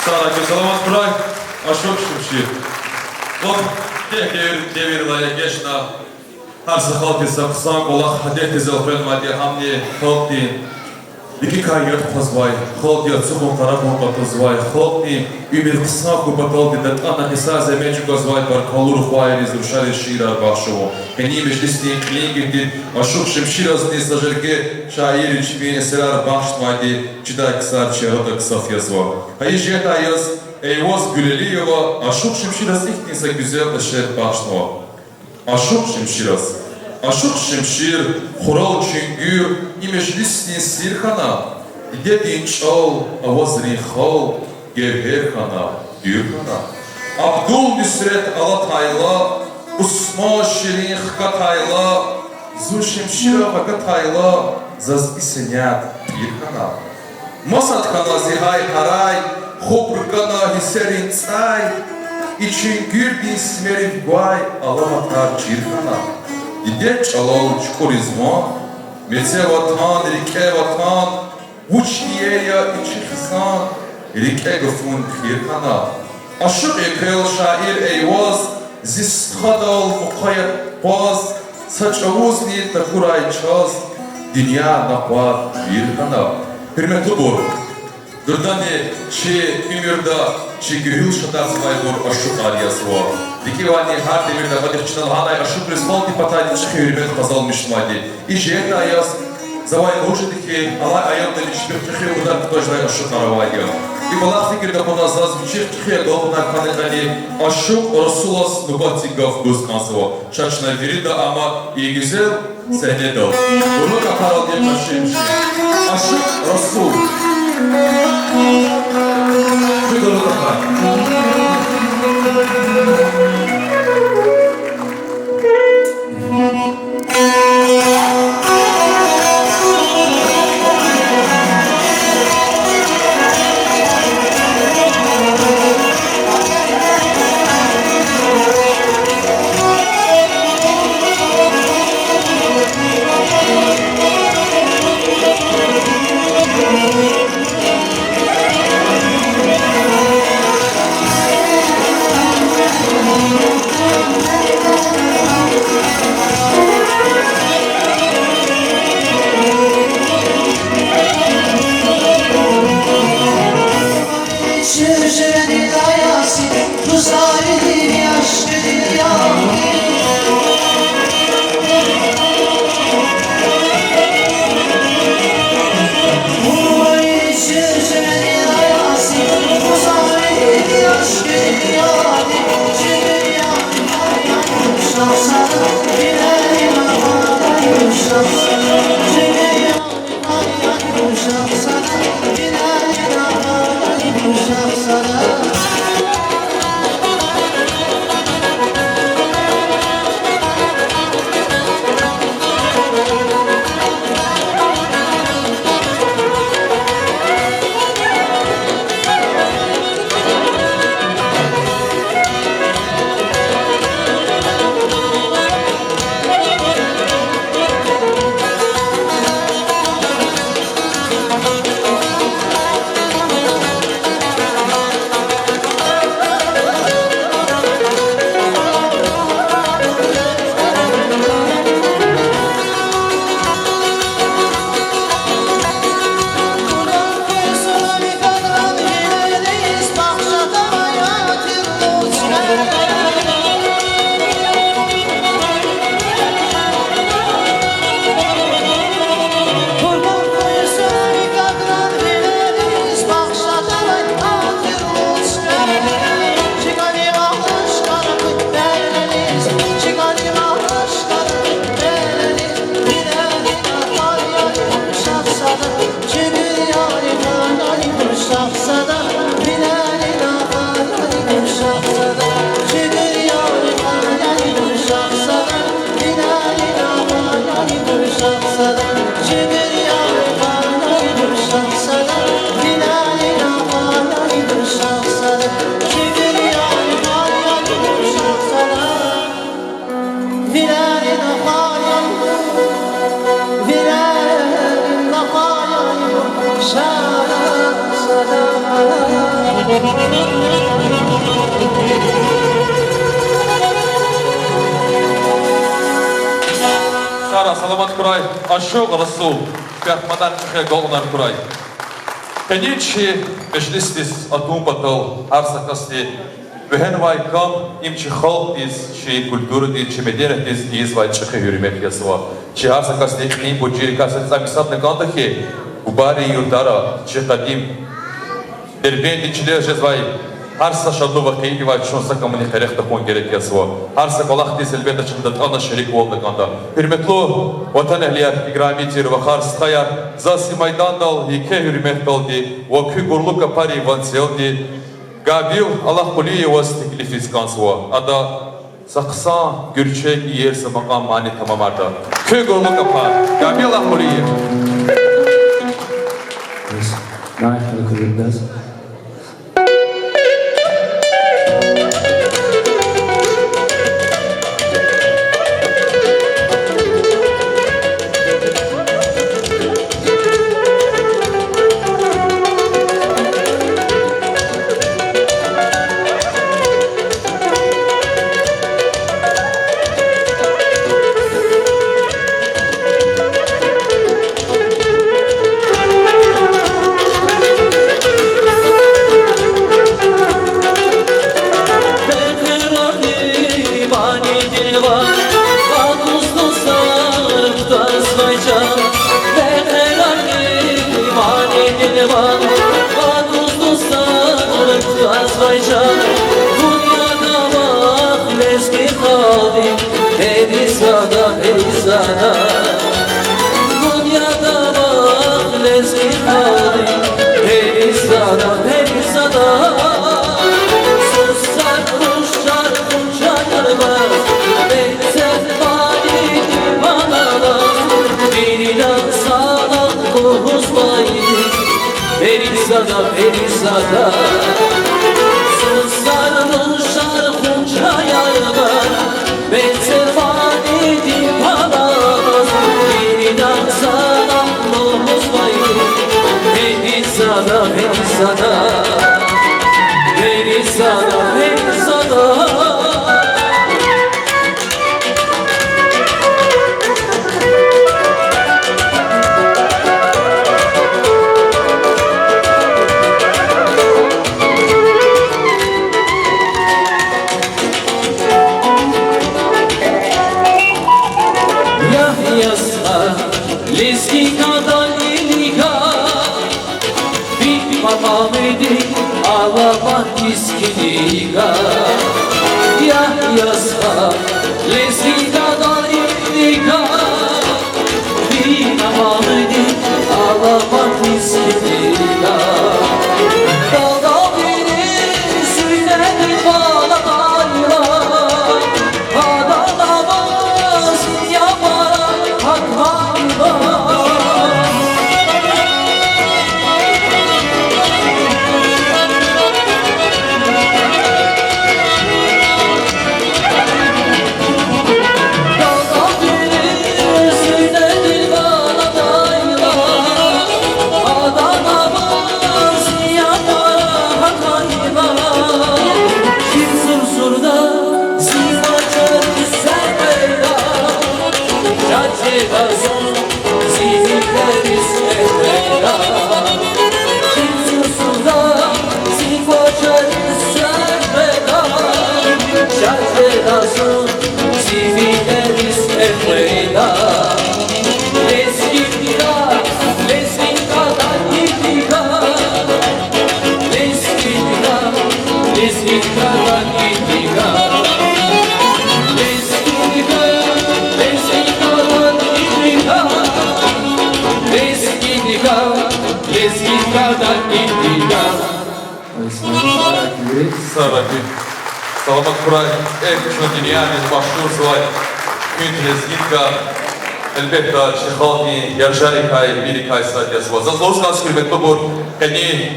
Sana salamat Buray, Ашок Шимшир. Вот, деверилая гешна, харса халкиса, ксан голах, хадехти зелфрен мади, хамни, халкни, Лики кайят позвай, халки отцумом тарапом потозвай, халкни, умер ксан купатал, дедат ана хиса замечу газвай, баркалур хуай, разрушали шира башово. Они межлисти клинги, Ашок Шимшир азни зажерге, шаир чмени серар башт мади, чидай ксар черода ксаф язва. А ежета яз, Eyvaz Güleliyeва, Ашок Шимшираз ихтинса güzel eşer başnova. Ашок Шимшираз. Ашок Шимшир, Хурал Чунгюр, имежлисни Сирхана, Идетин Чал, Авазрихал, Гевхерхана, Дюрхана. Абдул Нусрет Алатайла, Усма Ширин Хкатайла, Зу Шимшира Хакатайла, Заз Исенят, Дюрхана. Масадхана Зихай Харай, Хопркана Хисерин Цай, И Чунгюрдин Смерин Гуай, Аламатар Чирхана. Иде чалал чкоризма, Меце ватан, Рике ватан, Учниея и Чихсан, Рике гафун Хирхана. Ашук екел шаир Эйваз, Зисхадал Мукаят Паз, Сачавузни Такурай Час, Диня Напад Хирхана. Hürmetli Bor, Dırdani çi Ümirda çi Gürül Şatar Svaygur Aşuk Aliyası var. Dikivani her demirde Vadikçinal Hanay Aşuk Rizmalti Pataydi çıkı hürmet kazalmış madi. İşe ayaz Zavay Rojidiki Alay ayamda Lişbir çıkı Udan Kutajday Aşuk Aravayı. И была фигурка по нас зазвучит, я долго на канале Ашук Расулас Нубатигав Гускансова. Чачна Верида Ама и Гизел Сенедов. Урока паралдем нашим Ашук Расул. Выдала такая. kuray, aşık Resul, Fiyatmadan çıkı golnar kuray. Kendiçi meclistis atum batal arsakasti vehen vaykam imçi halktis çi kulturdi çi medeniyetis iz vay çıkı hürmet yasva. Çi arsakasti iklim bu cirikasat samisat ne kaldı ki bu bari yurtara çi kadim derbendi çiler jezvay Harsa şadlı vakayı var şonsa kamını karıkta kon gerek yasva. Harsa kolak dis elbette çındat ana şerik oldu kanda. Hürmetli vatan ehliyar igramitir ve hars tayar zasi maydan dal hike hürmet daldı ve kü gurlu kapari vanseldi. Gabil Allah kuliye was teklifiz kansva. Ada saksa gürçek yerse makam mani tamamarda. Kü gurlu kapar. Gabil Allah kuliye. Nice, look at this. Perizada Sızlarının şarkınca yayına Ben servan edip alamaz Birinden sana nomuz bayır Perizada, Perizada Perizada, Perizada Ağlamak iskiliga Ya yasa Lezgigadan indiga Bir namamedi Ağlamak iskiliga Dalda beni Süynedi bana dayla Adalamaz Yapar Hakmayla Сараки. Саламат Курай, экшно гениальный машур свой. Күнтез гитка. Elbette Şehani, Yarjarikay, Birikay Sadyasva. Zazlovskan hürmetli bu. Keni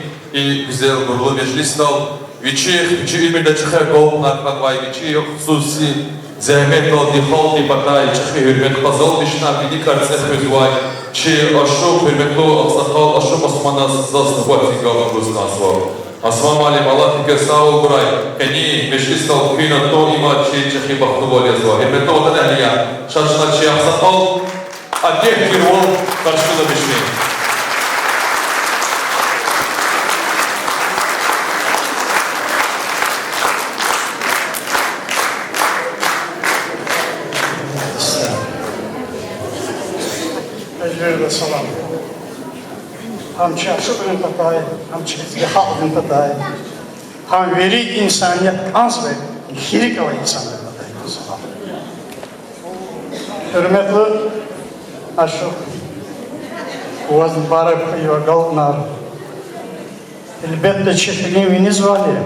güzel gururlu meclistal. Viçi İmir'de çıkar gol, narkat vay viçi yok. Hususi zahmet ol, dihol, dipatay, çıkı hürmet kazal dişina, bidi kartse hüzvay. Çi aşık hürmetli aksakal, aşık Osman'a sızlasını vatigalı Rus'tan svar. Asmam alim Allah fikir sağ ol Kuray. Keni meclistal kuyuna to ima çi çıkı baktı vol yazva. Hürmetli otan ehliya. Şaşına çi aksakal. Addet bir ol karşılığı düşmeyin. Özür salam. Hamçı aşıqın tatay, hamçı bizge halkın tatay. Ham verik insaniyet ans ve hirik ava insanlar tatay. Salam. Hürmetli aşıq. Uvaz mübarek ve galpnar. Elbette çeşitliğiniz var ya.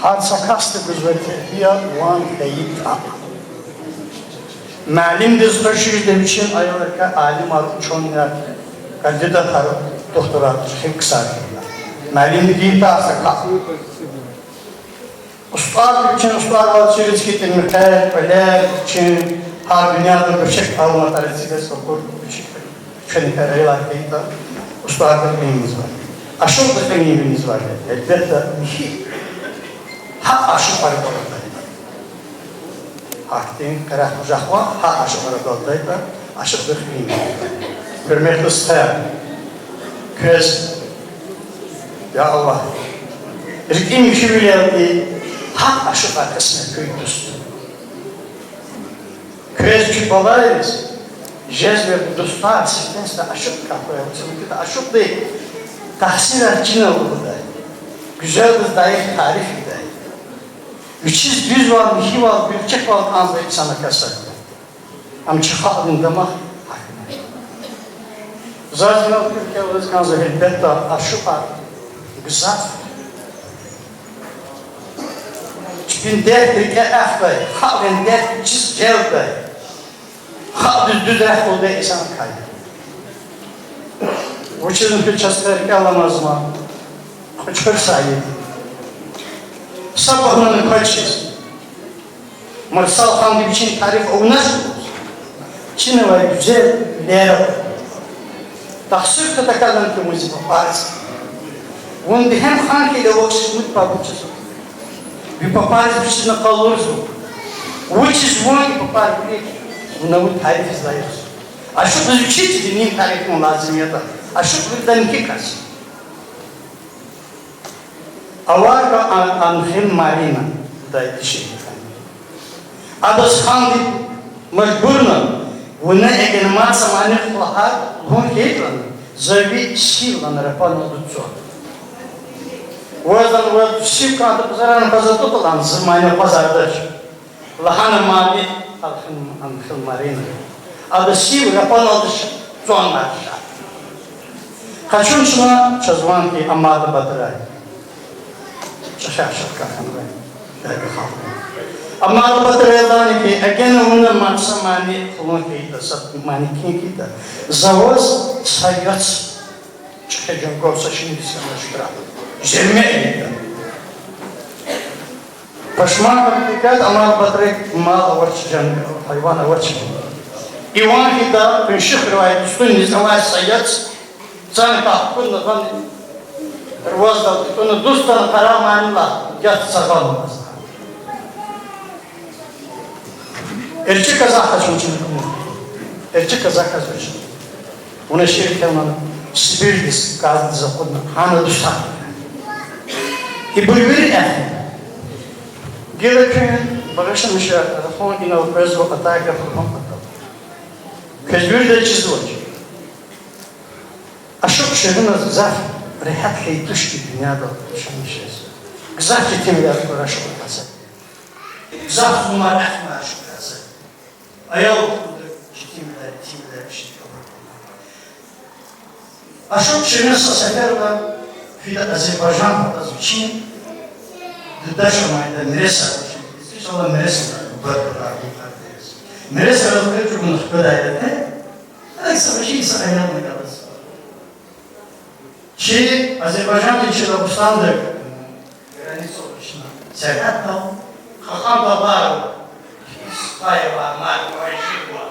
Hadisa kastı güzveti ya van heyit ama. Мәлім де сұрашыр демешен айылырқа алим арып чонна кандидат арып докторат хем кысар. Мәлім де дейін тағысы қақ. Ustad için ustad var çiriz ki temizler, öler için her dünyada bir şey alma tarihçide sokur bir şey. Çünkü karaylar deyip ustadın emimiz var. Aşık da emimiz var. Elbette bir şey. Ha aşık var orada. Hak'tin karak uzakwa ha aşıklara doldaydı. Aşık bir emimiz. Hürmetli ustad. Köz. Ya Allah. Rikim bir şey bile hak aşık arkasına köy dostu. Köz babayız. Jezve bu dostlar siklense aşık kapıya. Çünkü de aşık değil. Tahsil arçın oldu da. Güzel bir dair tarif eder. 300 var, 2 var, bir çek var anzı insana kasar. Ama çıkardın demek hakkında. Zaten Türkiye özkanzı elbette aşık var. Güzel. Bin dertlik efbay, halin dert çiz gelbay. Hal düz rəf oldu insan kaydı. Bu çizim külçəsləri alamaz mı? Kör sayı. Sabahının kaçız. Marsal Hamdi biçin tarif olmaz mı? Çin'e var güzel lera. Taksir katakalın ki müzik Paris. Bunu hem hangi de oksiz mutlu çizim. Bir Paris biçimde kalırız mı? Which is one Paris biçimde. Bunu tarif izliyoruz. Aşık bir şey dinleyim tarifim lazım ya da. Aşık birden iki kas. Avarka anhim marina da işi. Adas Hamdi mecburna bunu egemen zamanı kulağar bunu keyiflen. Zerbi şivlan rapan oldu. O yüzden şiv kandı pazarın pazarı tutulan zamanı pazardır. Lahana mali anhim marina. Adas şiv rapan oldu zonlar. Kaçın şuna çözman ki amadı batıray. Şaşak kahraman. Amadı batıraydan ki egen onun maksamani kulun ki de satmani ki de zavaz sayat çıkacağım korsa şimdi sana şükran. Jelme elinde. Paşman hakikat amadı batıray mal avarçıcan hayvan avarçıcan. İvan ki de pünşük rivayet üstün nizamay sayat Sen tahkınla ben Rıvazda onu dosttan karamanla yat sakalmaz. Erçi kazak kaçın için Erçi kazak kaçın için. Ona şirket ona Sibirdis kazdı zakodna hana düşer. İbülbül ehli. Gelirken bağışlamış ya telefon yine o köz vakıta yapılmam katal. Közbür de çizdi olacak. Aşık şeyden zaf, rehat kayıtış ki dünyada yaşamışız. Zaf yetimler uğraşıp olması. Zaf bunlar ehme aşık olması. Ayal okudu yetimler işte olur. Aşık şeyden seferler, fide Azerbaycan patası için, Dıdaşamayda neresi alır? İstiyorsa olan neresi alır? Neresi alır? Çok mutlaka dairede. Savaşı ise ayağına kalır. Ki Azerbaycan için Arabistan'dır. Granic savaşına. Serhat da, Hakan da var. İspanya var, Mark var, Şir var.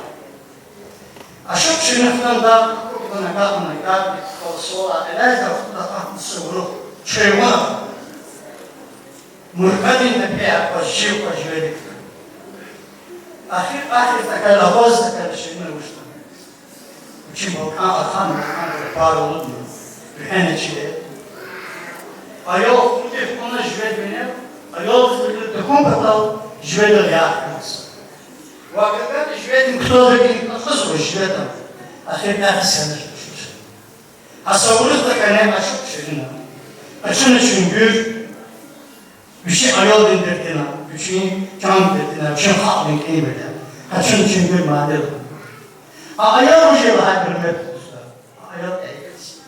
Aşık şunaftan da buna kalmaya kolsola elazığ da tahtısı vurup çeyva. Mürkadin de peyak var, Şir var, Şirdik. Ahir takar lavaz takar şeyini uçtu. Çünkü Volkan Arkan var oldu. Bühen içinde. Ayol tutup ona jüvet benim. Ayol tutup dokun katal jüvetle yakınız. Vakıflar jüvetin kutuladaki kız o jüvetten. Ahirler senir düşür. Hasavuruz da kaynağı açık düşürün. Açın çünkü bir şey ayol dindirdiğine, bir şey can dindirdiğine, bir şey hak dindirdiğine. Açın çünkü madde olur. Ayol bu şey var hürmet tutuşlar. Ayol eğilsin.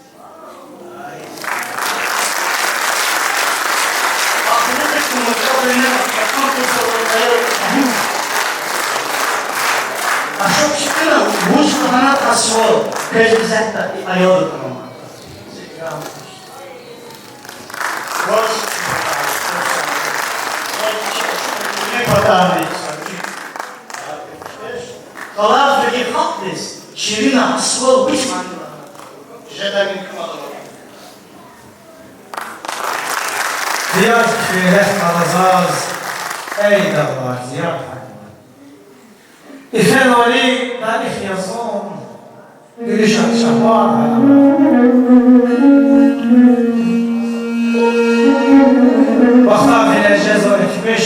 Aklına da kımlıkta böyle bakmak tutuşlar. Ayol eğilsin. Aşok çıkına bu sıhhana tasvol. Kecbizette ayol tamam. Zikram. Ne kadar bir kalar bir haklis, şirin asıl bir mantığa. Jeda bin kumalı. Diyaz şehre kalazaz, ey dağlar ziyar hayvan. İfen Ali, tarih yazın, gülüş akşamlar hayvan. Vakta bile ceza etmiş,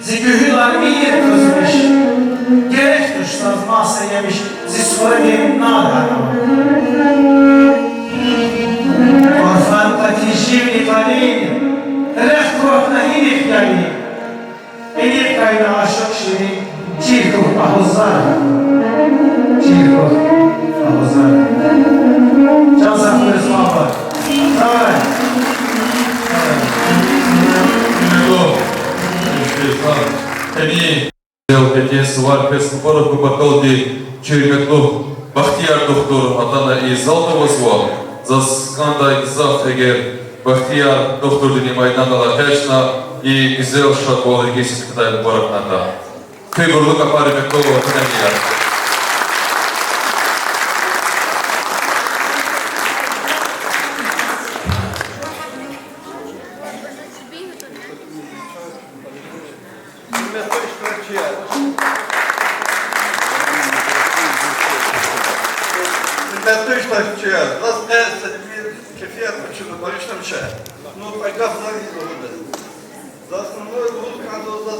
zikühülar bir kızmış. Gerek dışsız masa yemiş, zisvara bir nâdâra. Orfantaki jivni talin, rehtruat nahin ihtiyali. Edir kayna aşık şirin, çirkuh ahuzlar. Çirkuh ahuzlar. Can saklı ısmağlar. Sağ Они делают сварки с пороху бакалди череметлу Бахтияр доктор атана и залтова зва за скандай зав эгер Бахтияр доктор денимай нагала течна и гизел шатвол эгесис кытай баракнанда. Кыйбурлук апары мекова тенегияр. Ну, пойдем за ним. За основной лук надо за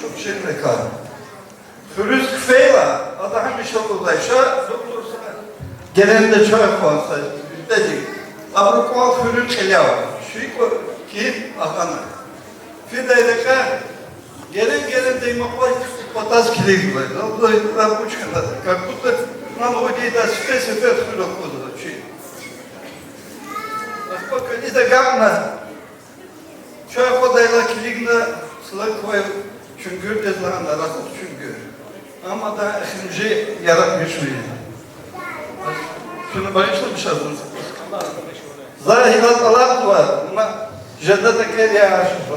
шок шельмека. Хürüz kfeyla, adamın bir şey olduysa, doktorsa gelende çay koysa, dedik. Avrupal hürüz kelav, şu ki akana. Fideydeka, gelen deymakla pataz kiligla. Dolayısıyla bu çıkında, как будто нам удейда спесифер хürüz koydu. Насколько недогадно, çay kodayla kiligla sılak koyup, çünkü dediğinde rasıl çünkü. Ama da şimdi yaratmış mıydı? Şunu bağışlamış adınız. Zahirat alat var ama cennet geliyor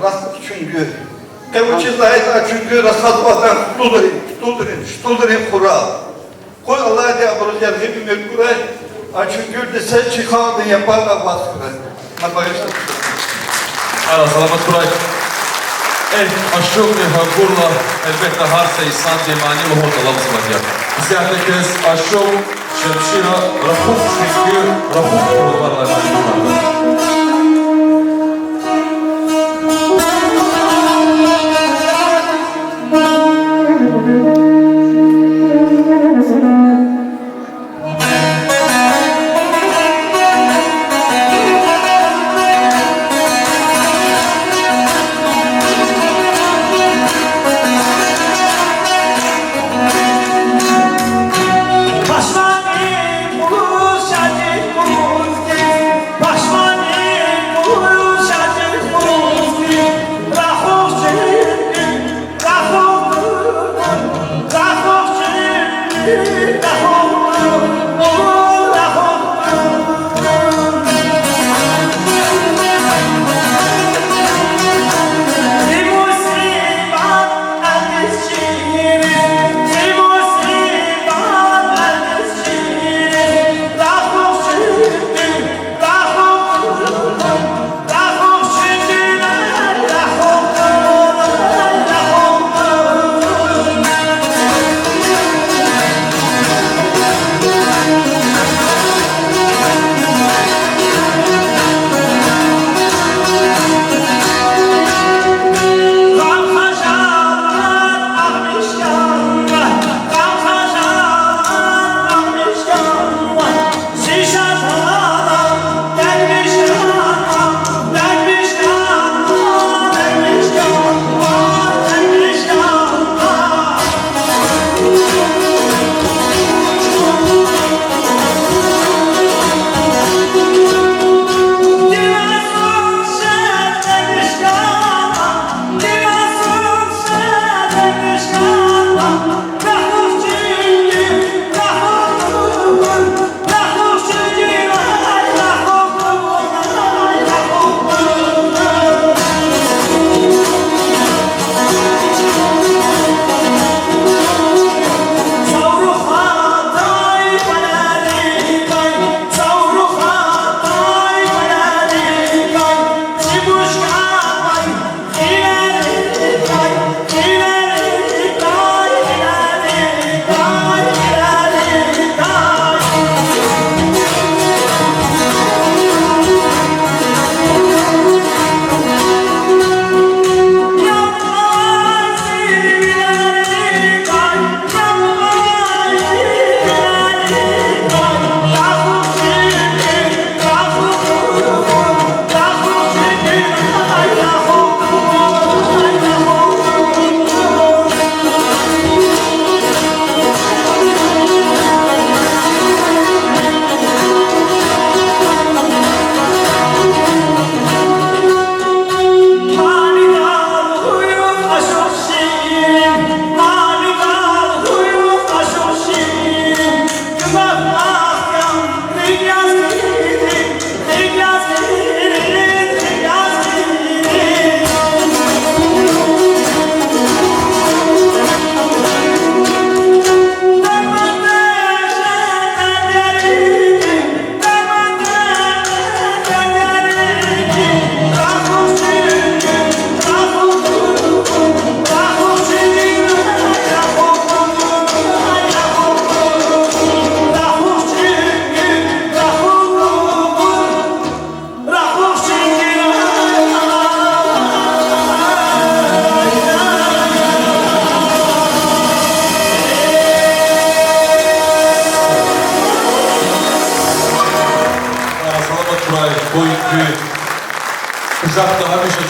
rasıl çünkü. Kemuçi zahita çünkü rasıl vatan tutuldurayım kural. Koy Allah'a diye buraya hepimiz kuray. Çünkü de sen çıkardın yaparlar baskıda. Ben bağışlamış. Ara salamat kuray. Aşok ve hakurla elbette harsa insan demani ve hortalam sıvacak. Bize herkes aşok, şemşira, rahuf çünkü rahuf kurullarla kaybolmalı. Başmani, Ulus Şadi, Ulus Ge, Başmani.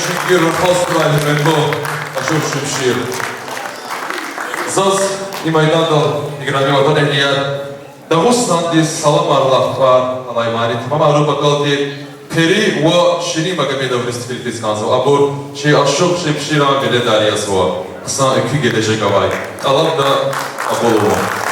çünkü Rıfaz Kuray'la aşağı şimşir. Zaz imaydan igranı vatan ehliyar. Dağustan diye salam arlaq var alaymani. Tamam arı bakal diye peri ve şirin Magomedov restifilitis kansı. Abur şey aşağı şimşiran bile dariyası var. Kısa ökü gelecek avay. Alam da abol olma.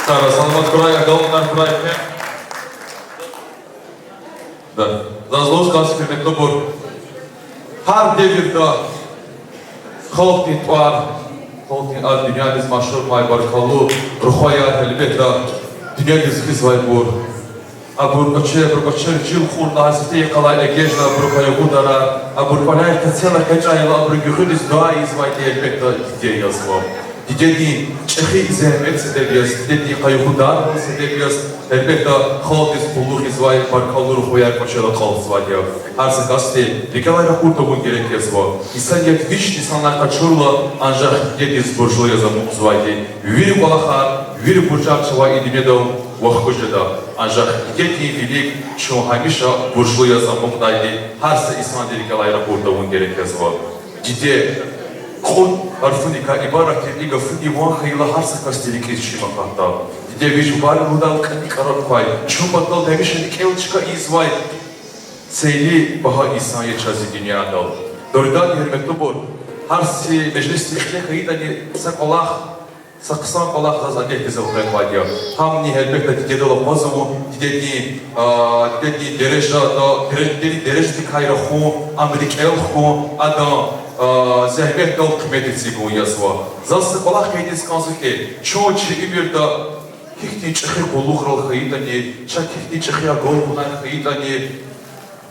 Саламат Курай, Галунар Курай. Да. Зазлоз касы кірмекті бұр. Har devirde halkın var, halkın ad dünyamız maşhur may barakalı, ruhaya elbette dünyamız kız var bur. Abur kaçır jil xurna hasite kalay egejna burkaya gudara, abur palay tatsela kaçayla abur gühüniz daiz var diye elbette diye yazma. Dedi çehi zahmet sedebiyiz, dedi kayıkudar sedebiyiz, elbette halkız buluruz var, barakalı ruhaya kaçayla kalısı var diye. Her sakası Nikolay Rakurtov'un gerekçesi var. İnsan yetmiş insanlar kaçırılı ancak yediz burçlu yazamımız var diye. Viri balakar, viri burçakçıva idimedov vakıcıda. Ancak yedi bilik şu hamişa burçlu yazamımdaydı. Her insan Nikolay Rakurtov'un gerekçesi var. Ciddi Kon harfunika ibarat ediga fudi vahayla har sakası delikçi makata. Ciddi bir var rudal kanikarat koy. Çumatal demişin kelçka izvay. Seyli baha İsa'ya çazı dünyada. Dordan hürmetli bol. Harsi meclis tihliye kayıdani sakolak, saksan kolak zazan ehtizel kayıdaya. Hamni elbette dedala bazavu, dedi derece da, dedi derece kayra khu, Amerikel khu, adam, zahmet kal kıymet etsi gon yazva. Zası balak kaydes kansı ki çoğu çirgi bir da hikti çıkı kolu kral kayıtani, çak hikti çıkıya gol kunan kayıtani,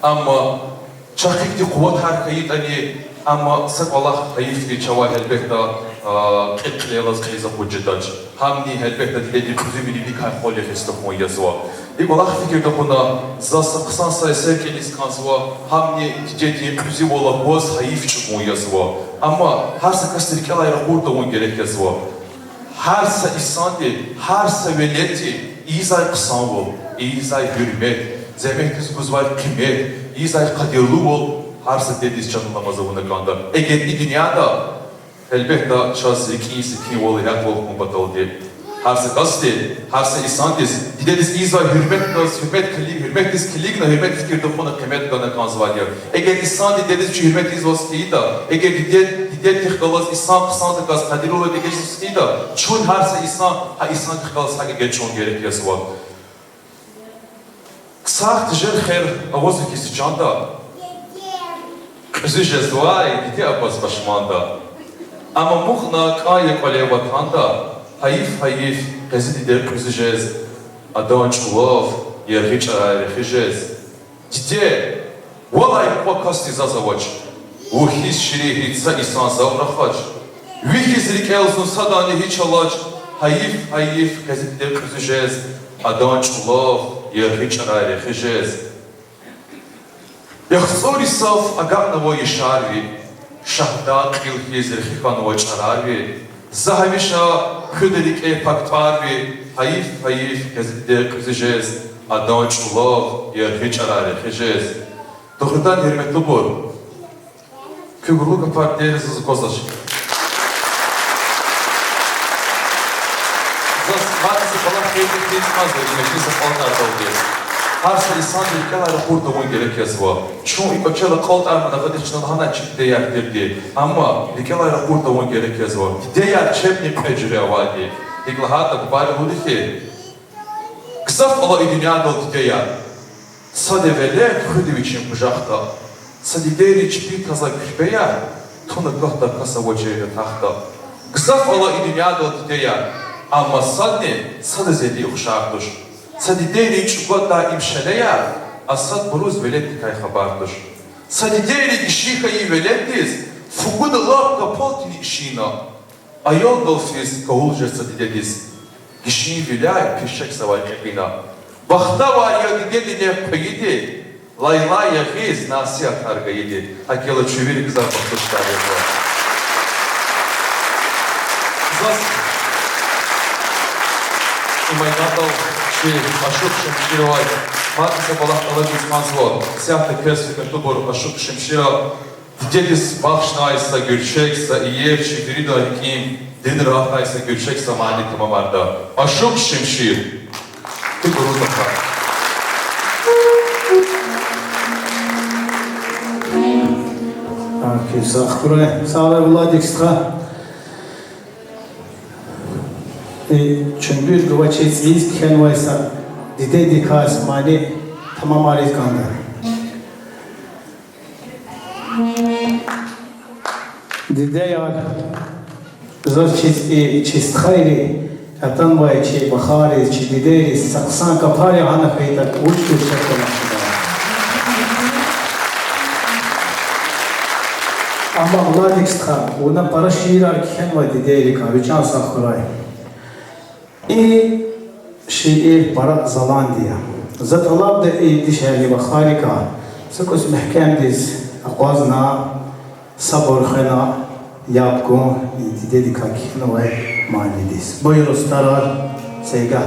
ama çak hikti kuvat her kayıtani, ama sak balak kayıfti çava elbette kıtleyalaz kayıza hüccedac. Hamni elbette diledi kuzu bilini kay kolye hesap gon yazva. İbalak fikirde buna zası kısan sayısı kelis kansva hamni ciddi kuzu bola boz hayif çıkmon yazva. Ama her sakastırık alayla kurda on gerek yazva. Her sa isandi, her sa veleti, izay kısan ol, izay hürmet, zemektiz kuzvar kıymet, izay kadirlu ol, her sa dediz canılamazı bunu kanda. Ege'li dünyada elbette şahsı ikincisi kim ol, hayat ol, kumbatal diye. Her sa gazete, her sa isandiz, didediz izay hürmet diz kiligna, hürmet fikirde kona kıymet gana kanzva diye. Ege'li isandi dediz ki hürmet izvas kiyida, Ege'li diğer tıkkalaz İslam kısandı gaz kadir olur diye geçti da çün herse İslam tıkkalaz hagi geçon gerek yazı var. Kısa tijel her avazı kisi canda kızı jezvay gidi abaz başmanda ama muhna kaya kolye vatanda hayif kızı diğer kızı jez adan çuvav yerhiç arayı jez ciddi valay vakasti zazavaç Uhis şirihitsa isan zavrahaç. Vihizlik elzun sadani hiç alaç. Hayif kazitler kızıcez. Adan çulav yerhiç arayı hıcez. Yaxsori saf agam navo yişarvi. Şahda kıl hizir hikan ve çararvi. Zahamişa hüdelik paktarvi. Hayif kazitler kızıcez. Adan çulav yerhiç arayı hıcez. Doğrudan hürmetli bu. Kübürlük partileri sizi kozaç. Zaz falan keyifli değilmez de meclise falan artalıyız. Harsa insan ülkeleri kurduğun gerek yazıva. Çoğu ülkeleri kalt ermana kadar içinden hana çıktı yerdirdi. Ama ülkeleri kurduğun gerek yazıva. Diğer çepni pecire vadi. İglahata bari budu ki kısaf ala dünyada diğer. Sadevele kürdi için kucakta. Sadideri çipi taza küpeya, tonu kahta kasa vacayla tahta. Kısaf ala dünyada diğer. Ama sadı zedi uşakdır. Sadideri çubata imşeleya, asad buruz velet kay habardır. Sadideri işikayı velettiz, fuguda lap kapotini işina. Ayol dolfiz kavulca sadidediz. Gişini vilay pişek savay kebina. Vakta var ya didedine payidi. Layla yahiz nasihat kargaydı. Hakela çeviri kızar bakışlar yapıyor. Zas İmaynatal aşık şemşire var. Matisa balak alacağız manzva. Siyahta kesfik tubor aşık şemşire. Didediz bağışnaysa görüşekse iyer şifiri dahikim. Dini rahataysa görüşekse mani tamamarda. Aşık şemşir. Tuburuz bakar. Sağlar Vladik Stra. Çünkü Gavaçez İz Kenvaysa Dide Dikas Mali tamam Arif Kanda. Dide yar Zor çiz khayri Atan vay çi bakhari çi dideri saksan kapari ana kayda uç şekilde. Ama Allah diksta, ona para şiirar ki kenva dideri ka, vican sakhuray. şiir para Zelandiya. Zat Allah da dişeli ve harika. Sakos mehkem diz aqwazna sabır khana yapko dedika ki ve mani diz. Buyur ustalar seyga.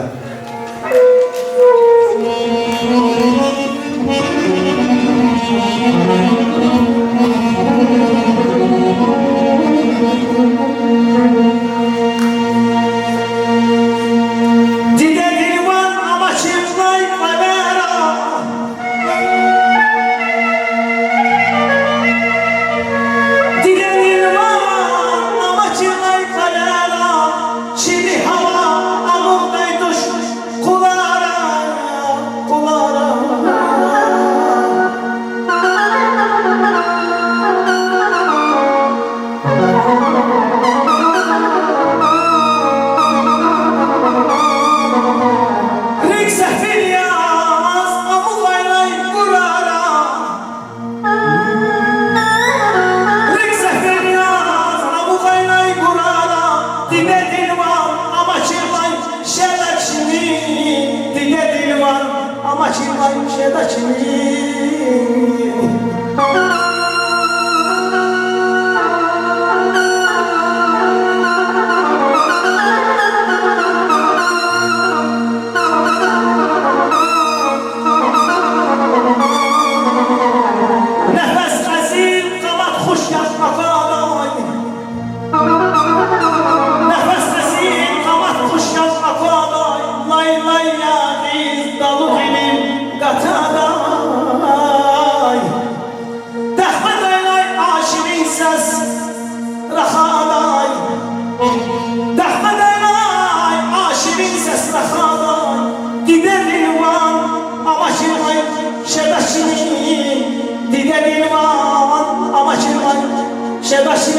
شباشي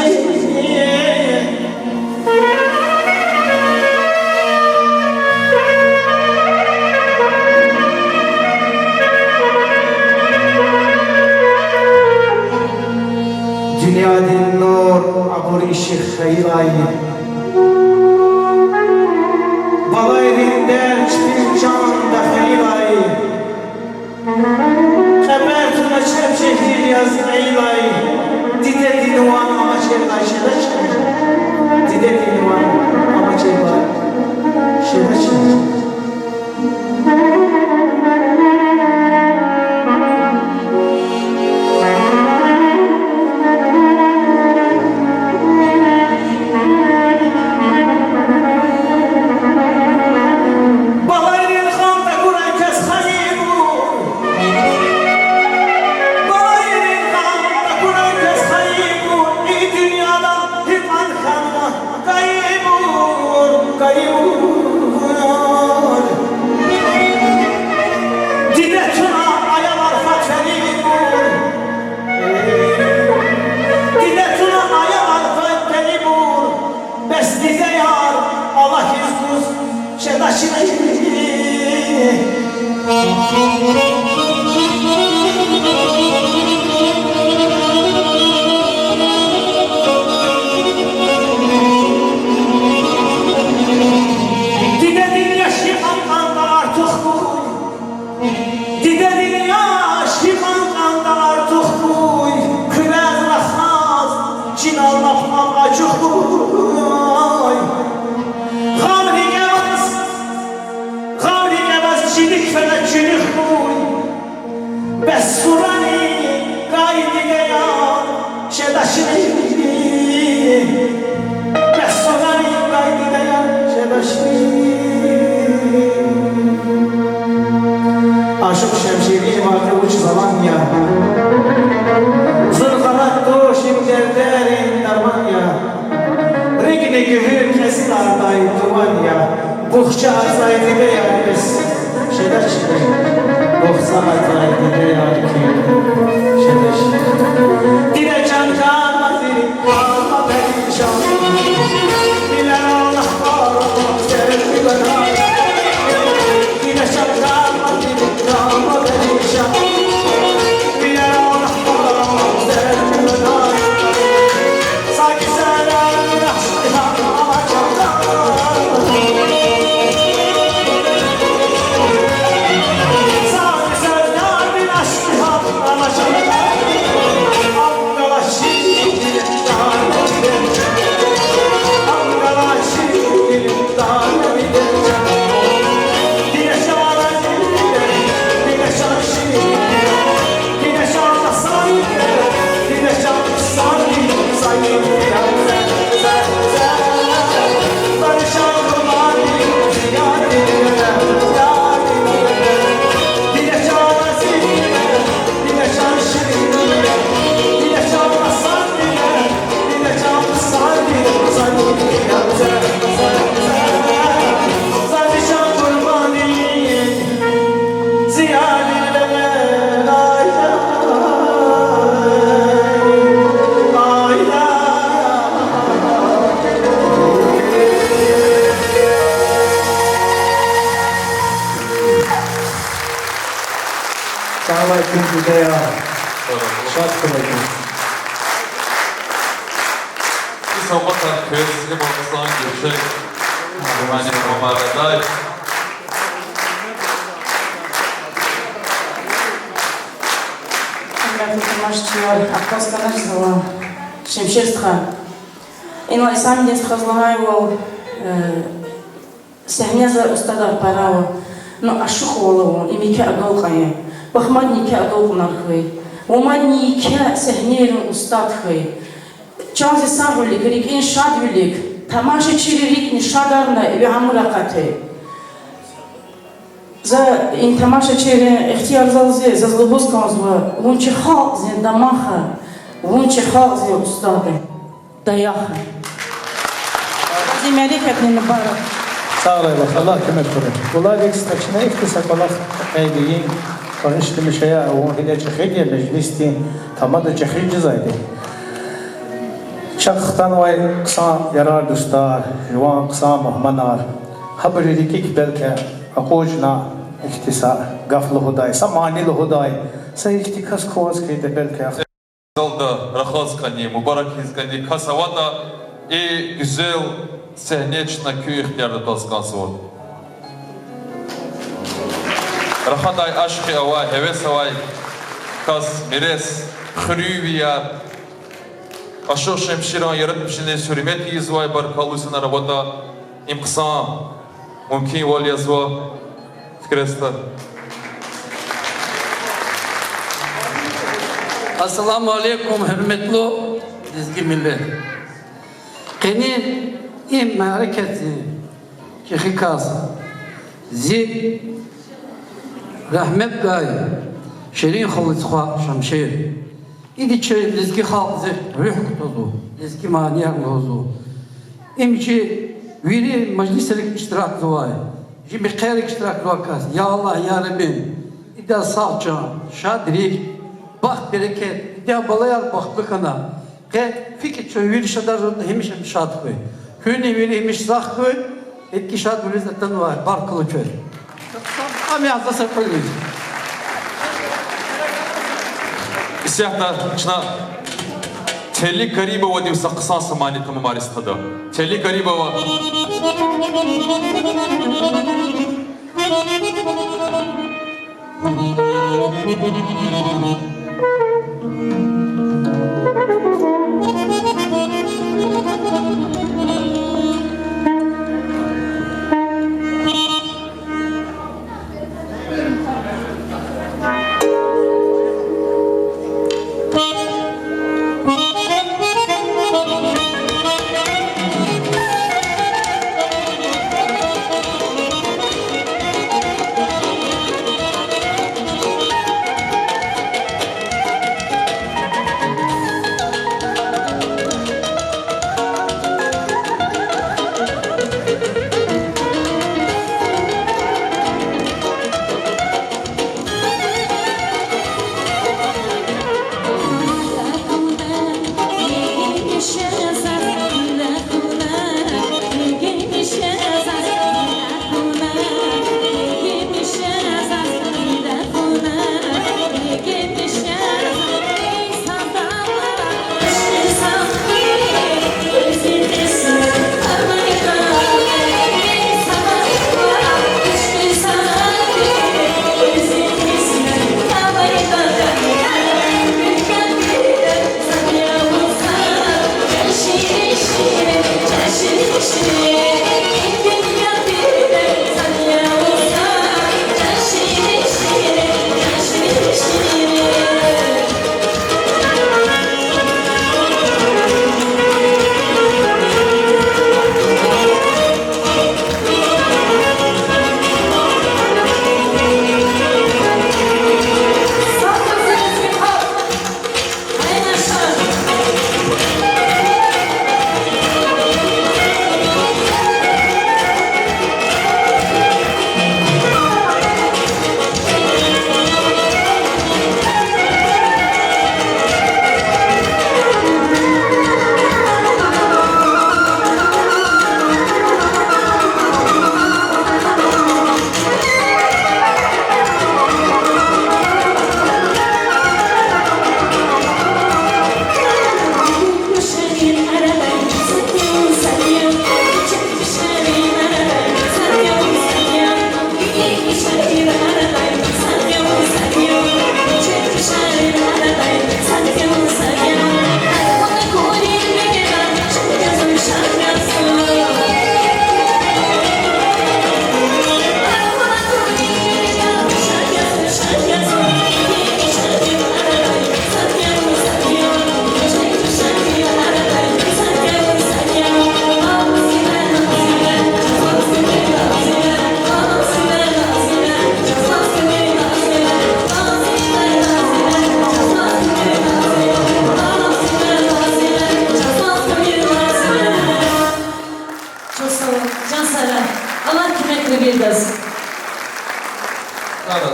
Dünya din nur abur işi hayırayı Baba evinde hiçbir can da hayırayı Kemer tuna çep şehir yaz eylayı Dide dinuan ama şerday şeraş Dide dinuan ama şerday şeraş Aşık şemşiri vardı uç zaman ya Zırhalat doşim derderin darman ya Regine gühür kesin arday duman ya Buhça arzaydı de yarız Şeder şeder Buhça arzaydı de yarız Şeder şeder Dile can can vaziri Alma beni şan Dile Allah var Sevgi bana Dile can can vaziri Alma beni şan Dile Allah var Sevgi bana Sanki sen ama çoktan Sanki sen bir aşkı ama çoktan Angala şimdi Angala şimdi Dile şana Dile şana şimdi Dile şana sanki Dile şana sanki Sanki Güzel. Şart kılayım. Bir sabah köylüsü Bakıstan geçecek. Rumanya Romara'da. Шемшерстха. Инла сам дес хазлагаево сехнеза устада параво. Но ашухолово имике агалкае. Бахмаднике агалкунархвей. Умаднике сехнерин устадхвей. Чанзи сарвулик, рик ин шадвулик. Тамаши чиририк ни шадарна и хамуракате. За ин тамаша чири ихтияр залзе за злобусканзва. Лунчи халзе дамаха. Лунчи халзе устады. Даяха. Зимерик не набарак. Sağ olun, Allah kemet kurun. Bunlar ekstraçına iktisak Allah eyleyin. Konuştuğum şeye, o hile çekil yerleşmişti. Tamam da çekil cezaydı. Çakıktan vay kısa yarar dostlar, juan kısa muhmanar. Haberi dikik belki akojna iktisa gaflı huday, samanili huday. Say iktikas kovaz kaydı belki. Zalda Rakhazkani, Mübarek Hizkani, Kasavada güzel sehnechna köy ihtiyarda taskansı oldu. Rahaday aşkı avay, heves avay, kas mires, xrüviyar, aşık şemşiran yaratmışını sürmet yizvay barkalısın arabada imkısam, mümkün val yazva fikrestar. Assalamu alaikum hürmetli dizgi millet. Kenin im hareketi ki hikas zi rahmet gay şerin xalıçxa şamşir. İdi çe dizgi xalzı ruh tozu dizgi maniyak tozu. İmci viri meclislik iştirak zuvay. Jimi khairik iştirak zuvakas. Ya Allah ya Rabbim. İda sağça şadrik baxt bereket, ya balayar baxtlık ana. Ve fikir çövür şadar zorunda hemişe şad koy. Hüne veri hemiş zah koy, etki şad mülizletten var, barkılı köy. Ama yazda sarpalıyız. İsyahta çına telli garibova diyorsa kısan samani tamı maristada. Telli garibova.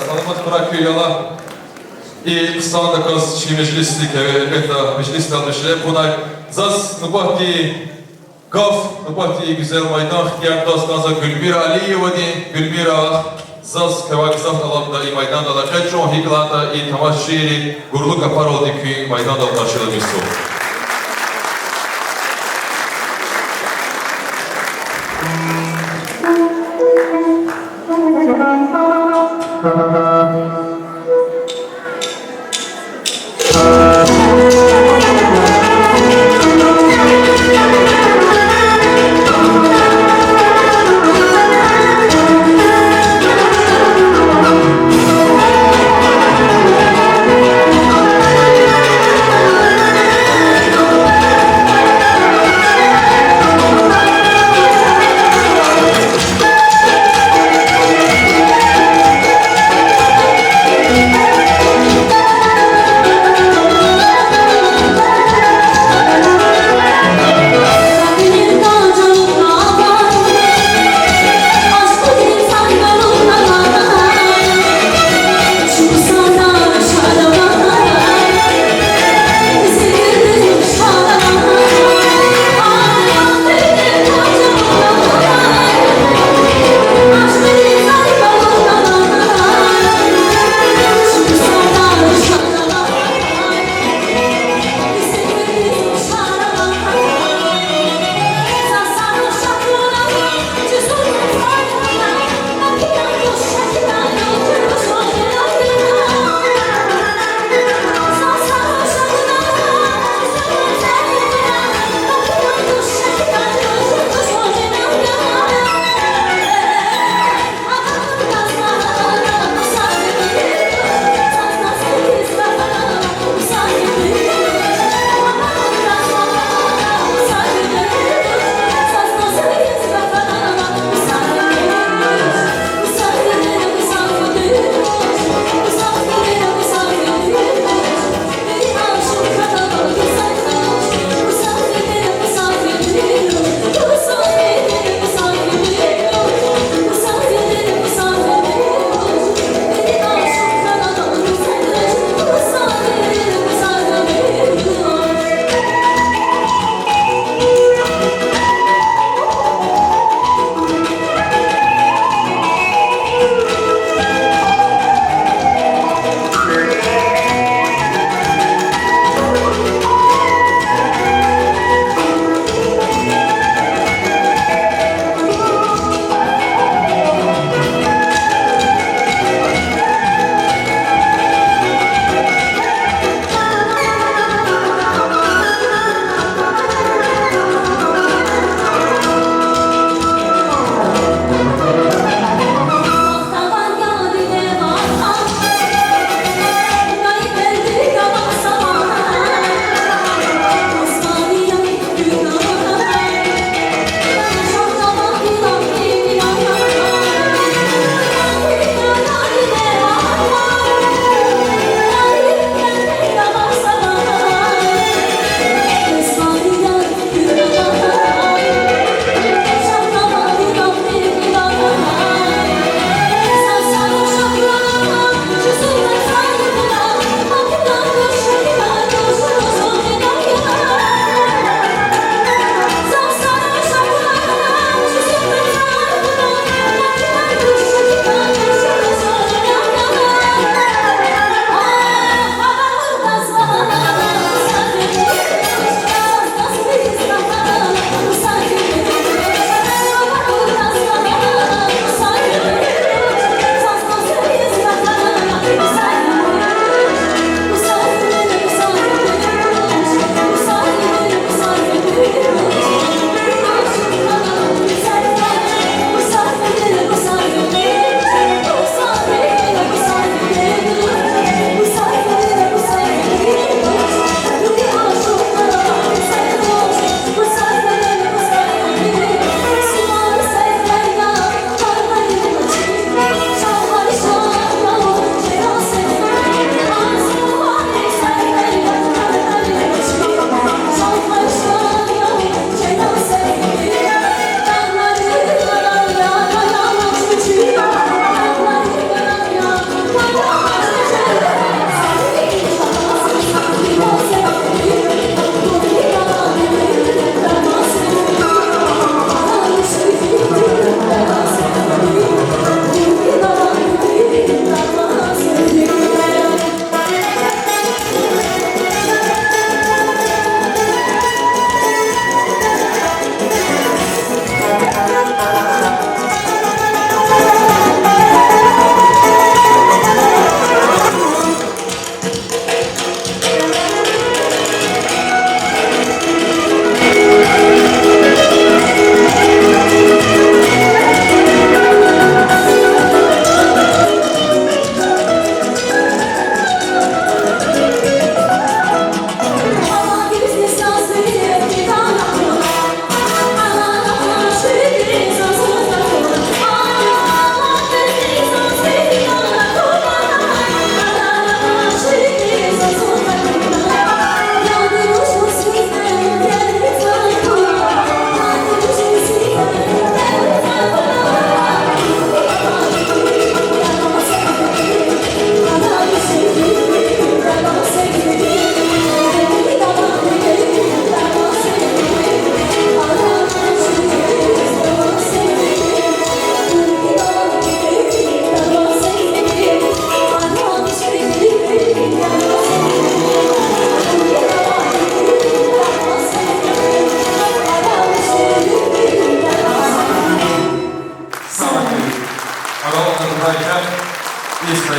Salamat bırakıyor yala. И кстати, каз чи мечлистик, это мечлистик мешле, пунай зас нубахти гав, нубахти güzel майдан, хтиярдас наза Гүлмира Алиева ди, Гүлмира зас кавагизав талабда и майданда да качон хиклата и тамашшири гурлука пароди ки майданда ташила мису.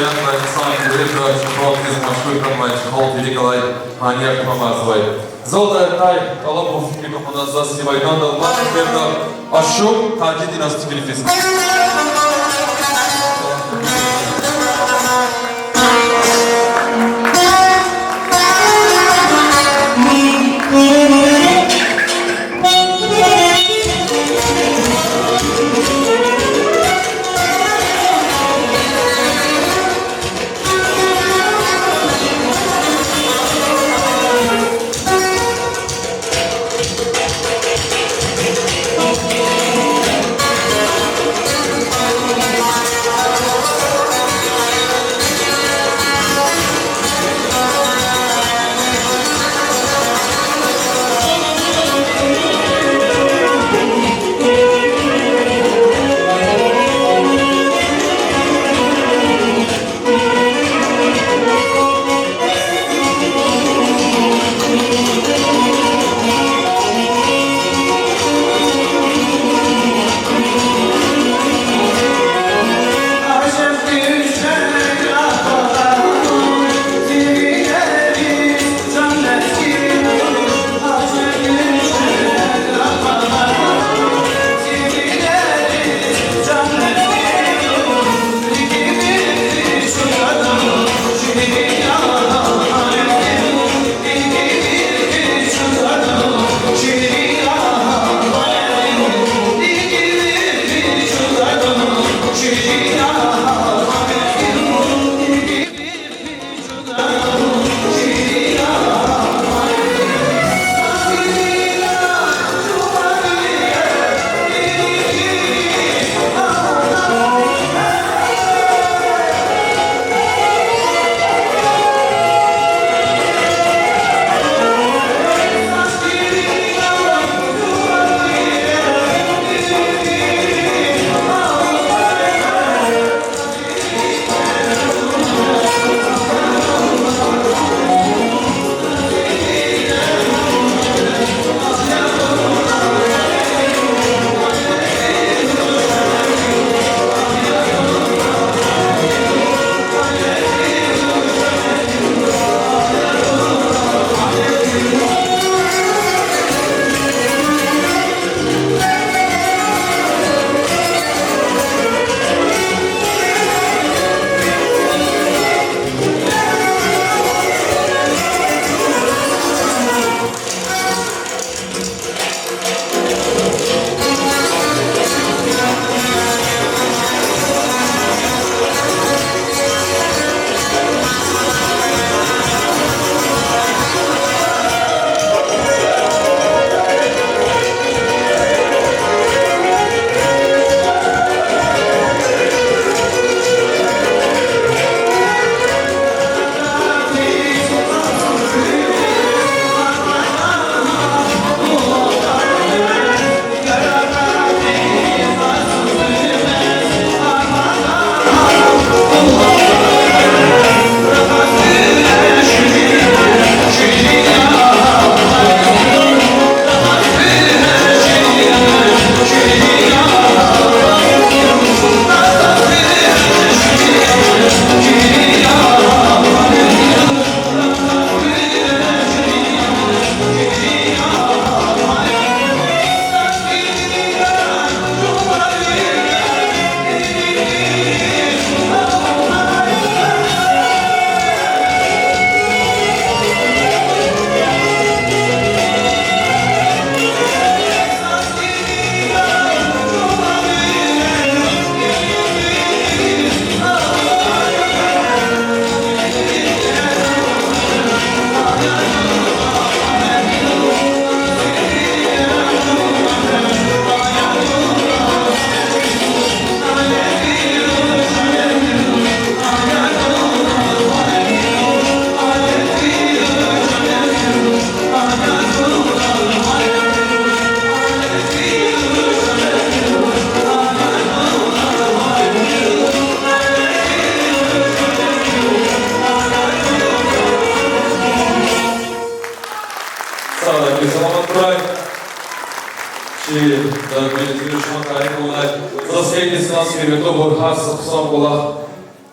Yanlar sanki direktör Şafak'ın maşhur kanalcı Halk Nikolay Manyak Mamazvay. Zolda Tay Kalapov mikrofondan zasi Vaydan da Maşberda Aşu Taci Dinasti Bilifis.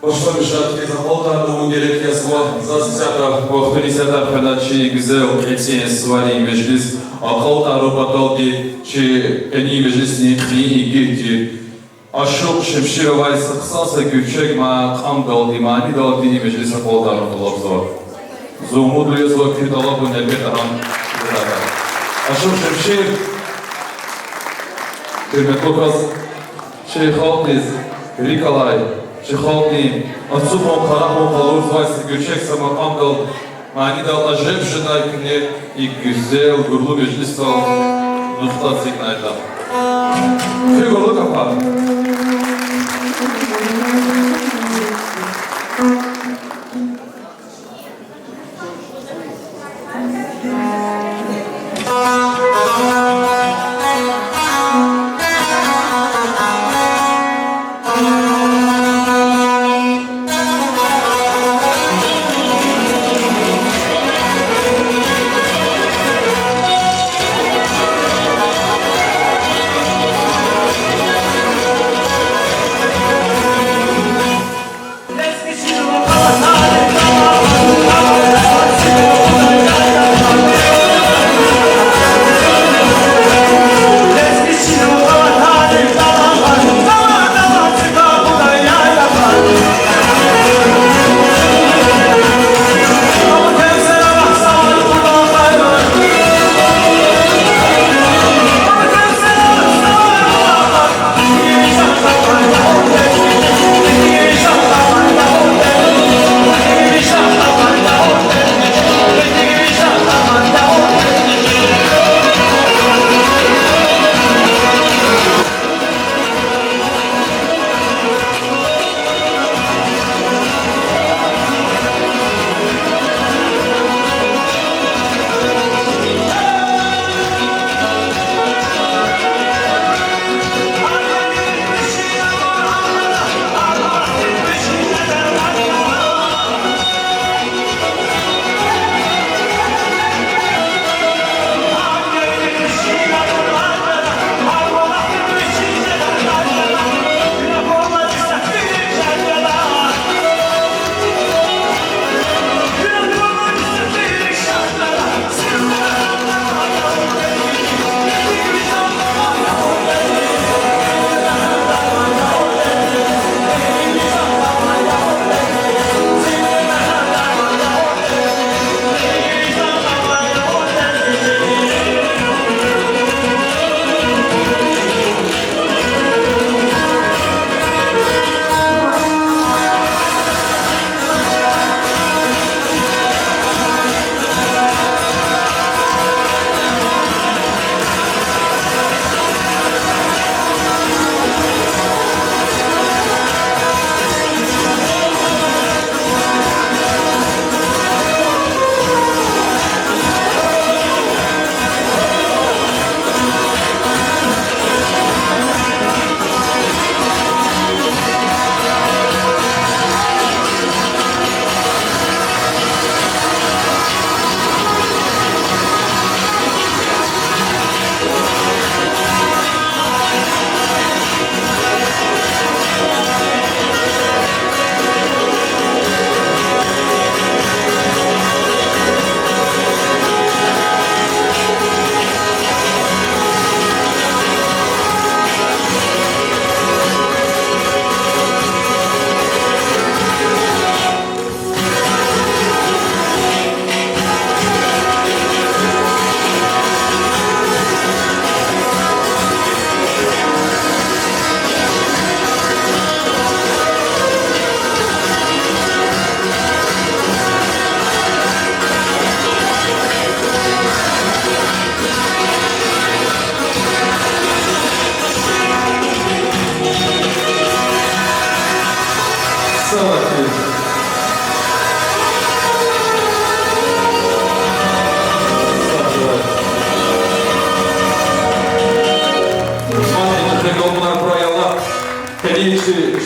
Başlamışlar ki zamanlarda gerek yazma, zasıcada, kohtunisada kadar güzel etin suvari meclis, akalta robatal ki eni meclisini iyi girdi. Aşık Şemşirovay sıksansa gülçek ma kam daldi mani daldi meclis akalta robatal. Zumudu yazma ki dalabı nebet aram. Aşık Şemşir, kıymetli kız, Halkiz, Rikalay, Halki, Atsumon, Karamon, Kalur, Zvaysi, Gülçek, Samarkandal, Manidal, Ajep, Jıday, Künye, İlk güzel, gurlu meclis sal, Nuftat Signay'da. Figurlu kapat.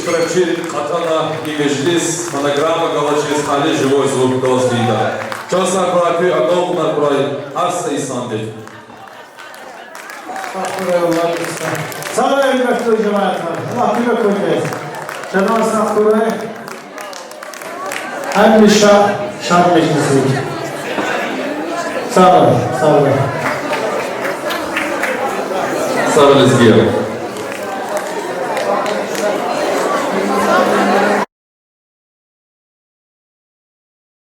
Штрафчир, Атана и Межлис, монограмма Галачис, Али, живой звук Голсбита. Час на краю, Агол на краю, Арса и Санди. Sağ olun, hürmetli cemaatler. Allah bir koyacağız. Cenab-ı Hak hem şark meclisi. Sağ olun, sağ olun. Sağ olun Ezgi.